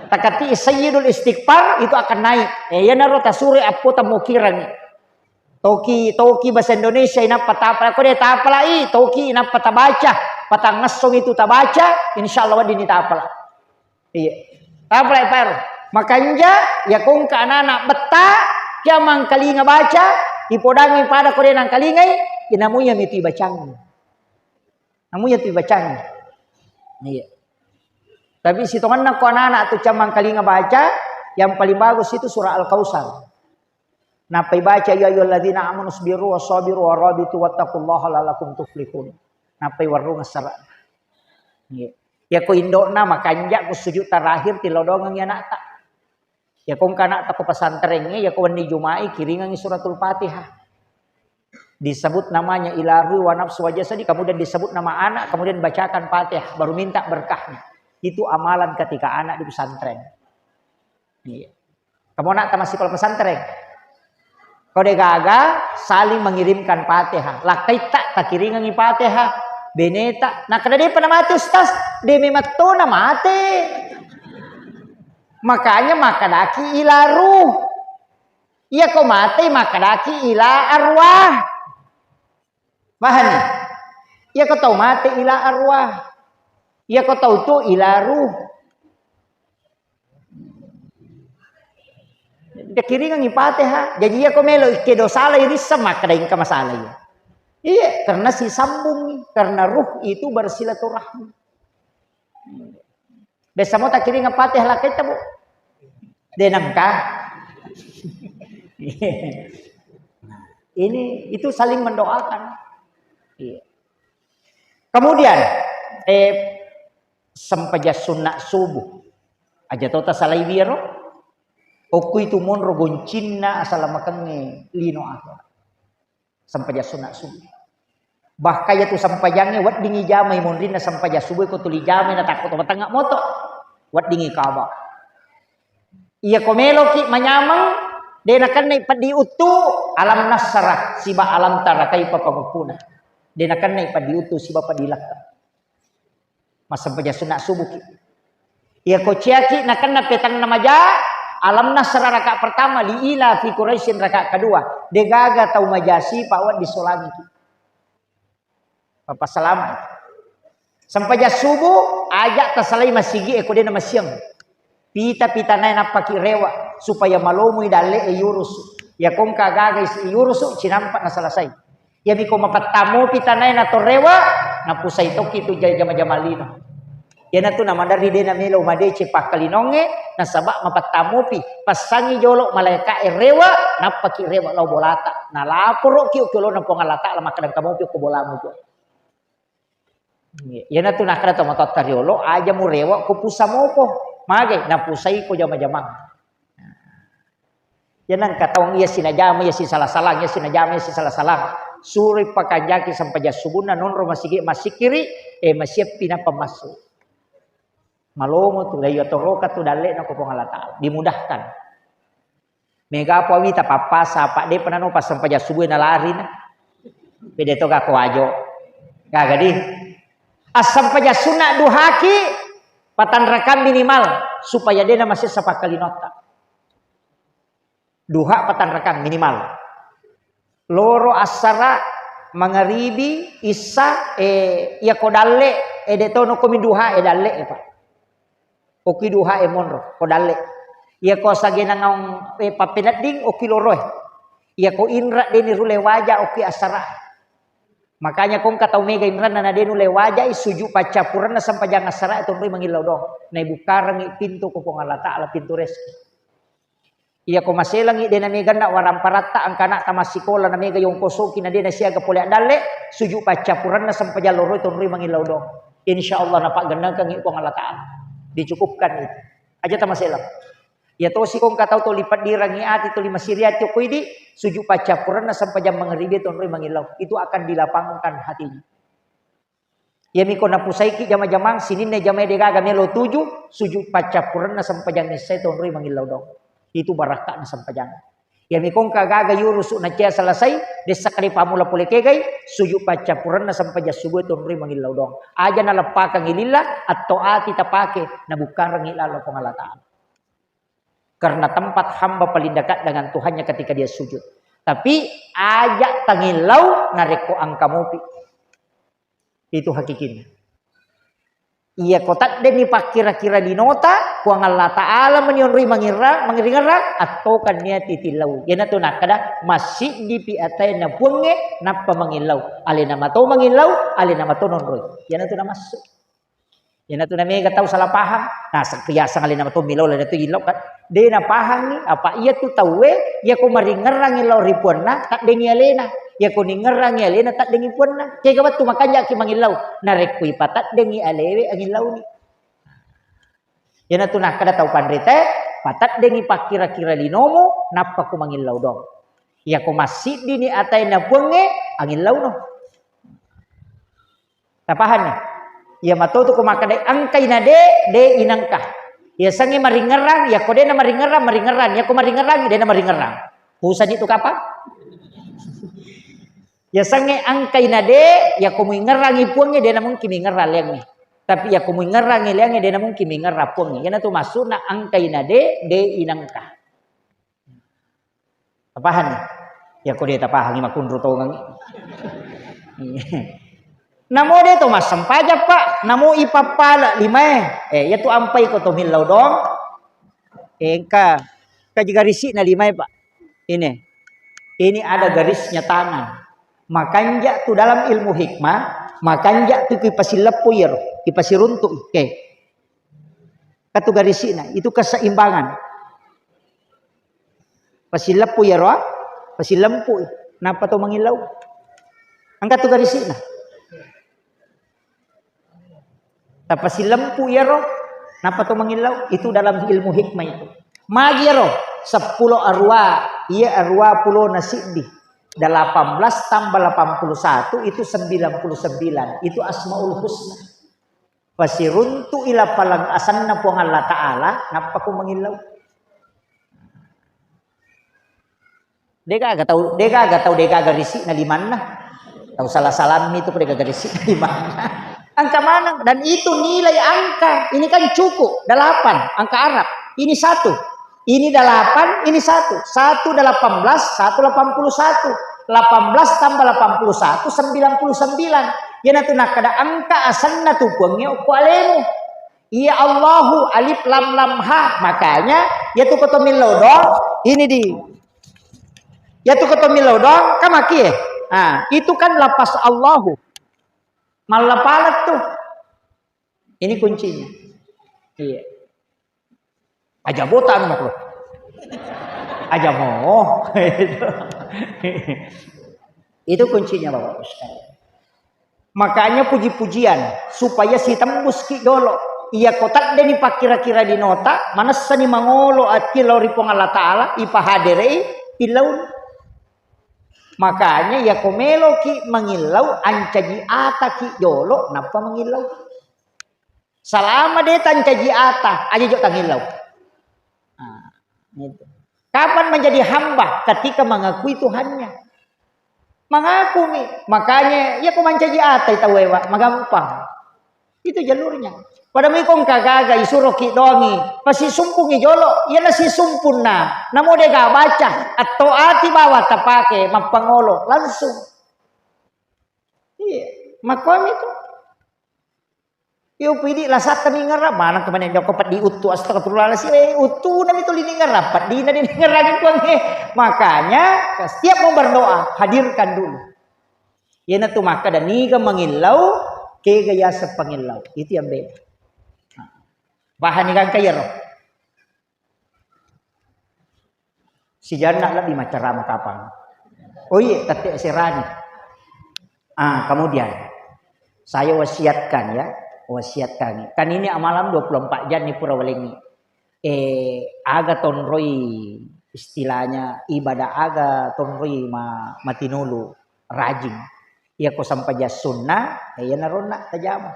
Takati sayyidul istighfar itu akan naik. Ya naro tasure apo tamu kirang. Toki bahasa Indonesia ina patapa ko dia tapalai. Toki ina patabaca. Patang ngasong itu tabaca, insyaallah wadini tapala. Iya. Tapalai par. Makanya ya kung ka anak beta kya mang kalinga baca ipodangi pada ko dia nang kalingai inamuya miti bacang. Namun ya bacanya. Iya. Tapi si tongan nak anak tu camang kali ngebaca yang paling bagus itu surah Al-Kautsar. Napai baca ya ayyuhalladzina amanu sabiru wasabiru warabitu wattaqullaha la'allakum tuflihun. Napai waru ngasara. Iya. Ya ko indona makanja ko sujud terakhir ti lodongang ya nak tak. Ya ko kana ta ko pesantrennya ya ko wani Jumai kiringan suratul Fatihah. Disebut namanya ilahi wa nafsu wa jasadi, kemudian disebut nama anak, kemudian bacakan Fatihah, baru minta berkahnya. Itu amalan ketika anak di pesantren. Iya. Kamu nak masih kalau pesantren? Kode gaga saling mengirimkan Fatihah. Lakai tak kiringan Fatihah. Beneta. Nah kada dia pernah mati ustaz, dia mematona mati. Makanya makadaki ila ruh. Iya kau mati makadaki ila arwah. Paham ni? Ya kau tahu mati ila arwah. Ya kau tahu tu ila ruh. Dia kiringan Fatihah. Jadi ya kau melo ke dosa lah ini sama kadain ke masalah ya. Iya, karena si sambung karena ruh itu bersilaturahmi. Desa mau tak kiringan Fatihah lah kita bu. Denangkah? Ini itu saling mendoakan. Iya. Kemudian sampaja sunat subuh aja tota salai biaro oku itu mon rogoncinna asalamakannya lino akhirat sampaja sunat subuh bahkaya tu sampajange wat dingi jamai mon rina sampaja subuh ko tuli jamai na takut batanga moto wat dingi kaba iya komelo ki manyamang denakan nai padi utu alam nasrah siba alam tara kaifa pamukuna dia akan naik pada diutus si bapak dilakta. Masa baca sunat subuh. Ya kociaki nakan na petang namaja alam na sara rakaat pertama liila fi Quraisyin rakaat kedua. Degaga tau majasi pawat disolangi. Papa salam. Sampai jas subuh ajak tasalai masigi ekode na masyang. Pita na napaki rewa supaya malomu idale yurus. Ya kong kagaga yurus cinampak na selesai. Ya miko mapatamo pita na torewa na pusay toki tu jama-jamalino. Yan na to naman dari din na milo madeche pakalinonge na sabak mapatamupi pasangi jolo malaika rewa napaki rewa law bolata na laporo kiyo kilo na pongalata la makadang kamupi ko bolamu ko. Yan na to nakada to matot kariolo aja mo rewa ko pusa mo ko mage na pusay ko jama-jamang. Yan ang katawang iya sinajama iya sinsalang iya sinajama iya sinsalang suri pakanjaki sampai jasubuna non romasigi masikiri masiap pinapamasuk. Malomo tu dayo toroka tu dale na ko pangalata dimudahkan mega apa wi tapapasa pak de panano pas sampai subuh na lari na pede to ka ko ajo gagadi asam paja sunna duhaki patan rekam minimal supaya dia masih sapakali nota duha patan rekam minimal loro asara mangaribi isa ya ko dalle de to no ko duha dalle pak oki duha monro kodale ia ko sagena ngong papinat ding oki loroh ia ko inra deni rule waja oki asara makanya kong katau mega inra na denu le waja isuju pacapuran na sampajang asara itu rui mangilaw dong na bukarang pintu ko pongalata ala pintu reski ia ko maselang dena mega na waramparata ang kana tamasikola na mega yung kosoki na dena siaga pole dale suju pacapuran na sampajang loro itu rui mangilaw dong insyaallah na pagandang kang pongalata dicukupkan itu aja tamaselang ya to si kong katau to lipat dirangi ati to lima siriat yo kuidi suju pacapuran na sampai jam mangribe to mangilaw itu akan dilapangkan hatinya ya miko na pusaiki jama-jamang sinin na jama degaga melo 7 suju pacapuran na sampai jam nisay to mangilaw dong itu barakah na sampai jam ya mikong kagaga yurus na cia selesai desakari pamula pole kegay suju pacapuran na sampai jas subuh to mangilaw dong aja na lapakang ilila atau ati tapake na bukan ngilalo pengalataan karena tempat hamba paling dekat dengan Tuhannya ketika dia sujud tapi aja tangilaw na reko ang kamupi itu hakikinya iya kotak deni pak kira-kira di nota kuang Allah Ta'ala menyonri mengira atau kan niat titilau yana to nakada masih di piatai na puange napa mangilaw ale nama to mangilaw ale nama to nonroy yana to na masuk yana to na mega tahu salah paham nah kiasa ale nama to milaw le to ilaw kan de na paham ni apa iya tu tawe ya ko maringerang ilaw ripuan na tak dengi alena ya ko ningerang alena tak dengi puan na kaya gabat tu makanya ki mangilaw narek kui patat dengi alewe ang ilaw ni yana to nakada tahu pandrite patat dengi pakira-kira linomo napa ko mangilaw dong ya ko masih dini atay na puange ang ilaw no tapahan ni ya matuto ko makadai angkay na de inangka ya sangi maringerang ya ko de na maringerang ya ko maringerang de na maringerang pusa dito kapan ya sange angkay na de ya ko ngerangi puange de na mung kimingeral yang ni tapi ya ko ngerangi yang de na mung kimingeral puange yan to masuk na angkay na de inangka tapahan ya ko de tapahan makundro to ngang namo de to mas sampaja pak namo ipapala lima ya tu ampai ko to milaw dong ka garisik na lima pak ini ada garisnya tangan makanya tu dalam ilmu hikmah makanya tu kipasilapuyer kipasiruntuk katu garisik na itu keseimbangan pasilapuyer pasilampu napa to mangilaw angkat tu garisik na tapos si lampu ya roh, napa to mangilaw? Itu dalam ilmu hikmah itu. Magi ya roh, 10 arwah, iya arwah pulo nasibdi. 18 tambah 81 itu 99. Itu asmaul husna. Pasiruntu ila palang asanna po Allah Ta'ala, napa ko mangilaw? Dega agak tahu risik na liman na. Tahu salah salam itu ko dega risik na liman na. Angka mana? Dan itu nilai angka. Ini kan cukup 8 angka Arab. Ini 1. Ini 8, ini 1. 1 18, 1 81. 18 tambah 81 99. Ya natu nak kada angka asalna tu puangnya uku alemu. Ya Allahu alif lam lam ha. Makanya ya tu kotomil dong. Ini di. Ya tu kotomil dong kamaki. Nah, itu kan lapas Allahu. Malah palat tuh. Ini kuncinya. Iya. Aja botan mak lo. Aja mau. Itu kuncinya Bapak sekalian. Makanya puji-pujian supaya si tembus ki dolo. Iya kotak deni pak kira-kira di nota mana sani mangolo akilo ripong Allah Taala ipahadere ilaun. Makanya ya komelo ki mengilau ancaji ata ki dolo napa mengilau. Selama dia tancaji ata aja jok tangilau. Nah, gitu. Kapan menjadi hamba? Ketika mengakui Tuhannya. Mengaku nih. Makanya ya kau mencaji ata itu wewa magampang. Itu jalurnya. Pada mikong kagaga isuruh ki dongi. Pasti sumpungi jolo. Ia nasi sumpun na. Namo dia gak baca. Atau ati bawa tapake. Mapangolo. Langsung. Iya. Makom itu. Iyo pidi lasat kami ngarap. Mana kemana yang kopat di utu. Astagfirullahaladzim. Utu na itu lini ngarapat. Di na ngarapin kuangnya. Makanya. Setiap mau berdoa. Hadirkan dulu. Ia na tu maka dan niga mengilau. Kegaya sepengilau. Itu yang beda. Bahan ikan kaya roh. Si jana lebih macam ramah kapal. Oh iya, tapi serani. Kemudian saya wasiatkan ya, wasiatkan. Kan ini amalan 24 jam di Purawalengi. Aga tonroi istilahnya ibadah aga tonroi matinulu rajin. Ia ko sampai jas sunnah, ya narona tajam.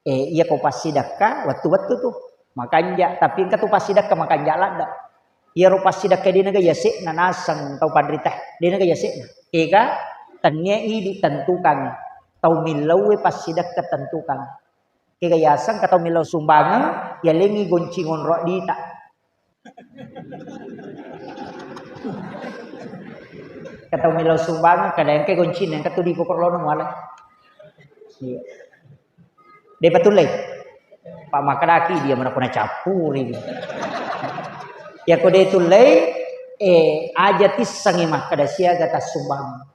Iya kau pasti dakka waktu tuh makanya tapi engkau tuh pasti dakka makanya lada iya ro pasti dakka di naga yasik nanasang tau padritah di naga yasik ega tanya i ditentukan tau milau pasti dakka tentukan ega yasang katau milau sumbangan ya lengi goncingon ro di tak katau milau sumbangan kadang ke goncin yang katu di koperlono malah iya. Dia betul Pak Makadaki dia mana pernah capuri. Ya kode itu aja tisangi makadasia gata sumbang.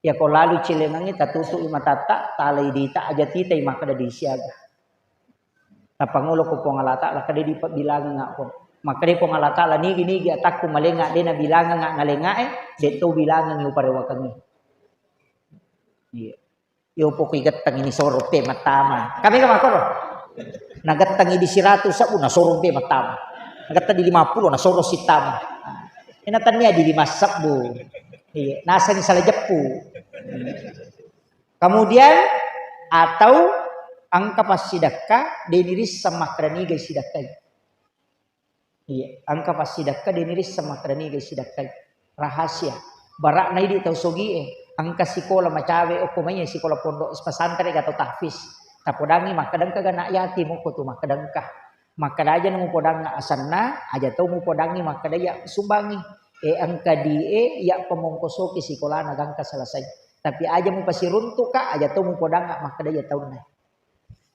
Ya ko lalu cilengangi tatutu imatata talai dita aja tita makada disiaga. Tapangulo ko pongalata lah kade di bilang ngak ko. Makade pongalata lah nigi atakku malenga dia na bilang ngak ngalenga deto bilang ngi uparewa kami. Iya. Yo pokok gatang ini sorpe matama. Kami ka makoro. Nagatang di 100 sabu na sorpe matama. Nagatang di 50 na soro sitama. Inatan niya di 5 sabu. Iya, nasa ni salah jepu. Kemudian atau angka pas sidakka diniris sama kraniga sidakkai. Iya, angka pas sidakka diniris sama kraniga sidakkai. Rahasia. Barak na idi tau sogi angka sikola macawe o kumanya sikola pondok pesantren atau tahfiz tapodangi makadang kagana yatim ko tu makadang ka makadaja nang podang asanna aja tau mu podangi makadaya sumbangi angka die ya pemongkoso ki sikola nagangka selesai tapi aja mu pasiruntuk ka aja tau mu podang makadaya tauna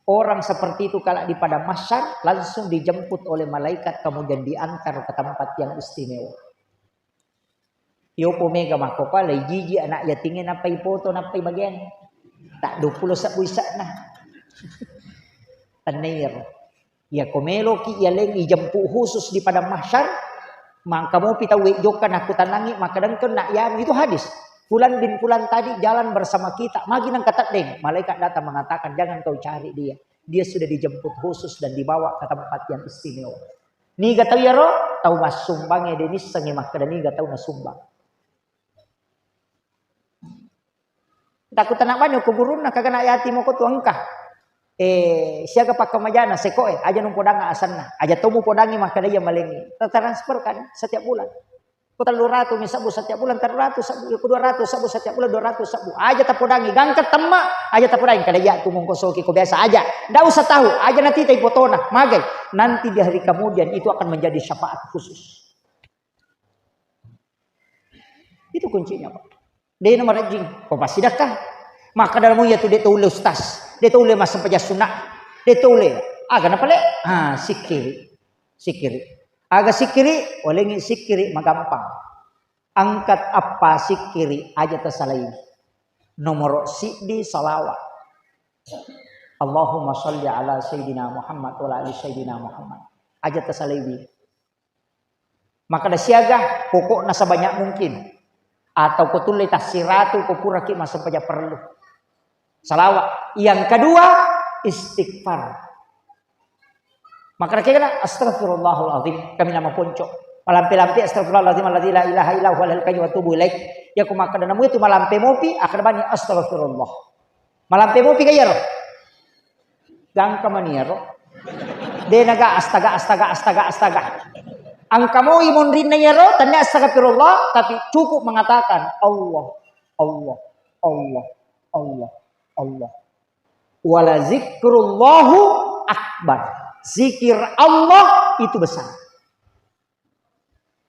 orang seperti itu kala di pada masyar langsung dijemput oleh malaikat kemudian diantar ke tempat yang istimewa. Yo pomega makopa lay jiji anak ya tingin napai foto napai bagian tak 20 sabu isa na tanir ya komelo ki ya leng ijempu khusus di pada mahsyar maka mau pita wejokan aku tanangi maka dan kena ya itu hadis fulan bin fulan tadi jalan bersama kita magi nang katat deng malaikat datang mengatakan jangan kau cari dia sudah dijemput khusus dan dibawa ke tempat yang istimewa ni gatau ya ro tau mas sumbangnya denis sangi maka dan ni gatau na sumbang. Takut anak banyak kuburun nak kagak nak yatim ko tuangka. Siaga pakamajana seko aja nung podanga asanna. Aja tomu podangi maka dia malengi. Transfer kan setiap bulan. Ko 300 sabu setiap bulan 300 sabu, ko 200 sabu setiap bulan 200 sabu. Aja tapodangi gangkat temma, aja tapodangi kada ya tumong kosoki ko biasa aja. Ndak usah tahu, aja nanti tay fotona, magai. Nanti di hari kemudian itu akan menjadi syafaat khusus. Itu kuncinya, Pak. Dia nomor rajin, kau pasti dakah. Maka dalam ya tu dia tahu ustaz, dia tahu masa paja sunat, dia tahu aga napa le? Sikiri. Aga sikiri, oleh sikiri magampang. Angkat apa sikiri aja tersalai. Nomor di salawat. Allahumma sholli ala sayyidina Muhammad wa ala ali sayyidina Muhammad. Aja tersalai. Maka dah siaga pokok nasa banyak mungkin. Atau kau tulis tasiratu kau pura ki masa paja perlu. Salawat. Yang kedua istighfar. Maka kira astagfirullahaladzim kami nama ponco. Malampe-lampe astagfirullahaladzim alladzi la ilaha illa huwal hayyul wa atubu ilaik. Ya ku maka danamu itu malampe mopi akan bani astagfirullah. Malampe mopi kaya ro. Gang kamaniero. De naga astaga. Ang kamu imun rin na yero tanda astagfirullah tapi cukup mengatakan Allah. Wala zikrullahu akbar. Zikir Allah itu besar.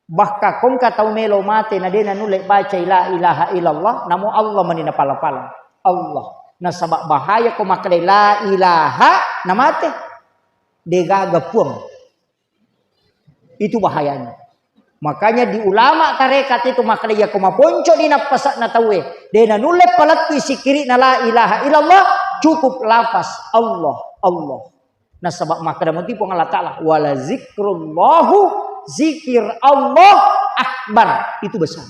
Bahkan kong katau melo mate na dena nulek baca la ilaha illallah namo Allah manina pala-pala. Allah. Nasabak bahaya ko makale la ilaha na mate. Degaga puang. Itu bahayanya. Makanya di ulama tarekat itu makale ya ko maponco di napasak na tawe. Dena nulek palat sikiri na la ilaha illallah cukup lafaz Allah. Nah sebab maka dalam tipu Allah Ta'ala wala zikrullahu zikir Allah akbar itu besar.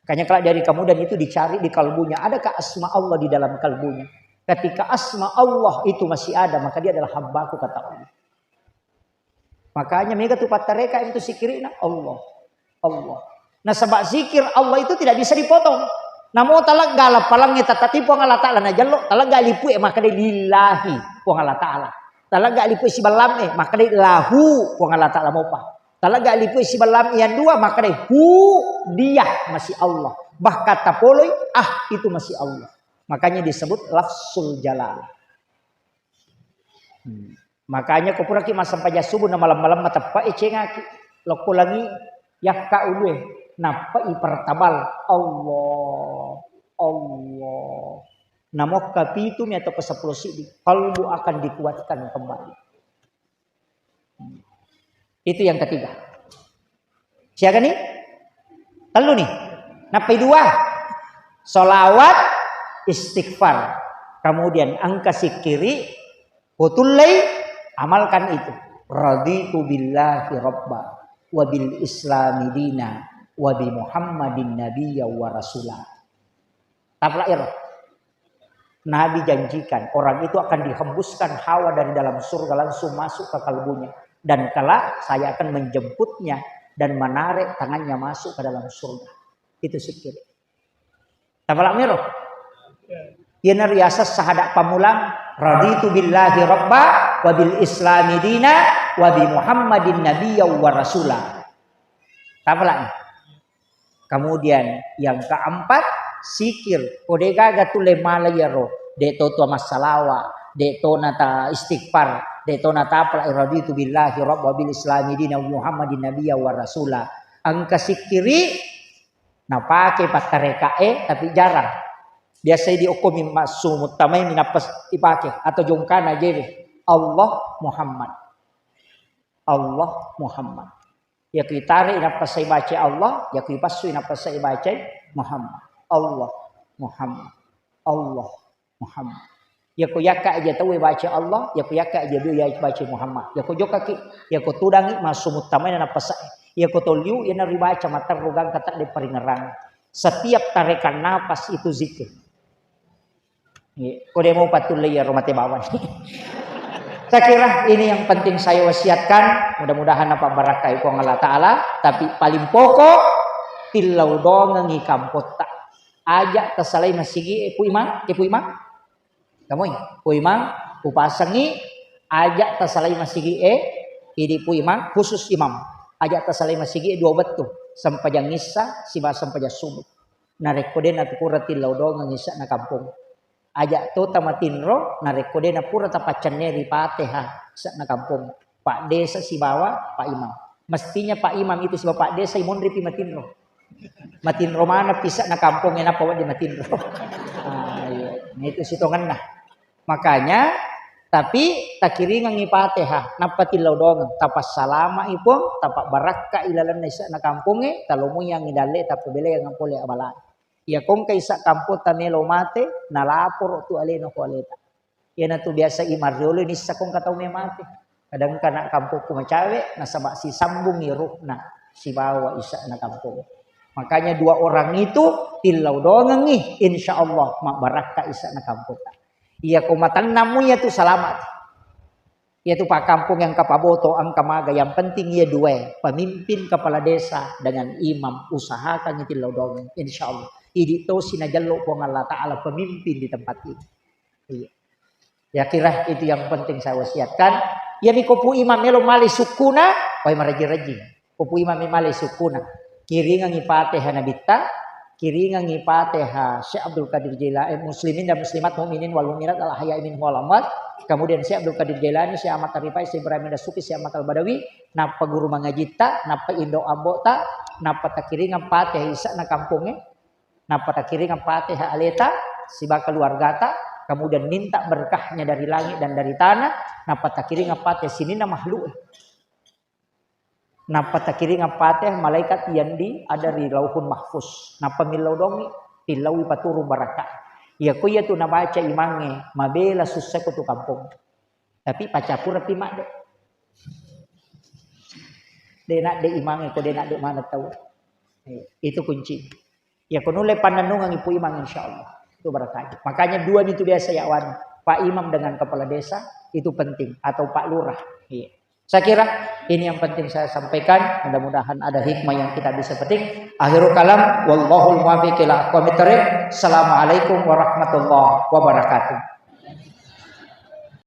Makanya kalau dari kemudian itu dicari di kalbunya adakah asma Allah di dalam kalbunya. Ketika asma Allah itu masih ada maka dia adalah hambaku kata Allah. Makanya mereka tuh patareka itu zikirina Allah. Nah sebab zikir Allah itu tidak bisa dipotong. Namo talag galap palangnya tatati po Allah Ta'ala na jallo talag galipu maka dia lillahi po Allah Ta'ala talag galipu si balam maka dia lahu po Allah Ta'ala mo pa talag galipu si balam yang dua maka dia dia masih Allah bahkan tapoloy itu masih Allah makanya disebut lafzul jalal. Makanya ko pura ki masampaja subuh na malam-malam mata pa ecengaki loko lagi yakka ulwe napa ipertabal Allah. Namok kapitum atau ke-10 sidi kalbu akan dikuatkan kembali. Itu yang ketiga. Siapa nih? Telu nih. Napa dua? Solawat, istighfar. Kemudian angka sikiri, hutulai, amalkan itu. Raditu billahi rabba wa bil islami dina wa bi Muhammadin nabiyya wa rasulah. Taplair. Nabi janjikan orang itu akan dihembuskan hawa dari dalam surga langsung masuk ke kalbunya dan kelak saya akan menjemputnya dan menarik tangannya masuk ke dalam surga. Itu zikir. Taplair. Yana riasas sahadat pamulang raditu billahi rabba wa bil islami dina wa bi Muhammadin nabiyya wa rasulah. Taplair. Kemudian yang keempat sikir kodega gatule malayaro deto to masalawa deto nata istighfar deto nata apla iraditu billahi rabb wa bil islami dina Muhammadin nabiyya wa rasula angka sikiri napake patarekae tapi jarang biasa diukumi masum utamai minapas ipake atau jongkana jadi Allah Muhammad ya kitare inapas saya baca Allah ya kipasu inapas saya baca Muhammad Allah Muhammad ya ko yaka aja tahu baca Allah ya ko yaka aja dia baca Muhammad ya ko joka ki ya ko tudangi masum utamai inapas ya ko toliu ina ribaca matar rugang kata de paringerang setiap tarikan napas itu zikir ya ko demo patulay ya rumate bawan. Saya kira ini yang penting saya wasiatkan. Mudah-mudahan apa barakah itu Allah Ta'ala. Tapi paling pokok. Tilau dong ngikam kota. Ajak tersalai masigi. Pu imang? Kamu ini? Pu imang. Pu pasangi. Ajak tersalai masigi. Ini pu imang. Khusus imam. Ajak tersalai masigi. Dua betul. sampajang ngisa siba sampaja sumut. Narekode na pura tilaw do ngisa na kampung. Aja to tamatinro narekode na pura tapacane ripateha sa na kampung. Pak desa si bawa Pak Imam. Mestinya Pak Imam itu si Bapak desa imon ripi matinro. Matinro mana pisa na kampung yang apa di matinro. Nah, itu sitongan nah. Makanya tapi takiri ngipateha napatilaw dong tapas salama ipong tapak barakka ilalan na na kampunge talomo yang ngidale tapabele yang ngampole abala. Ya kong kaisa kampo tanelo mate nalapor tu aleno ko aleta. Ya na tu biasa imarjolo ni sa kong kataw may mate. Kadang kana kampo kumacawe nasaba si sambung irukna si bawa isa na kampung. Makanya dua orang itu tilaw dong ngi insyaallah mak barakka isa na kampung. Iya kumatan namunya tu selamat. Yaitu Pak Kampung yang kapaboto ang kamaga yang penting ia dua pemimpin kepala desa dengan imam usahakan tilaw dong insyaallah. Idi to sinajallo po ng Allah Ta'ala pemimpin di tempat ini. Iya. Ya kira itu yang penting saya wasiatkan. Ya mi kopu imam melo mali sukuna, pay maraji-raji. Kopu imam mali sukuna. Kiringang ipateha nabita, kiringang ipateha Syekh Abdul Qadir Jailani, muslimin dan muslimat mukminin wal mu'minat al ahya'i minhum wal amwat. Kemudian Syekh Abdul Qadir Jailani, Syekh Ahmad Arifai, Syekh Ibrahim Dasuki, Syekh Ahmad Al-Badawi, napa guru mangajita, napa indo abota, napa takiringang pateha isa na kampungnya. Napa takiringang pateha aleta siba keluargata kemudian minta berkahnya dari langit dan dari tanah napa takiringang pateha sini na makhluk napa takiringang pateha malaikat yang di ada di lauhun mahfuz napa milaw dongi tilawi paturu barakah ya kuya tu nabaca imange mabela susah kutu kampung tapi pacapura pimak de nak de imange ko de nak de mana tahu itu kunci. Ya konule pananungan ibu imam insyaallah itu berkah. Makanya dua itu biasa ya wan Pak Imam dengan kepala desa itu penting atau Pak Lurah. Iya. Saya kira ini yang penting saya sampaikan. Mudah-mudahan ada hikmah yang kita bisa petik. Akhirul kalam wallahul muwaffiq ila aqwamit thoriq. Assalamualaikum warahmatullahi wabarakatuh.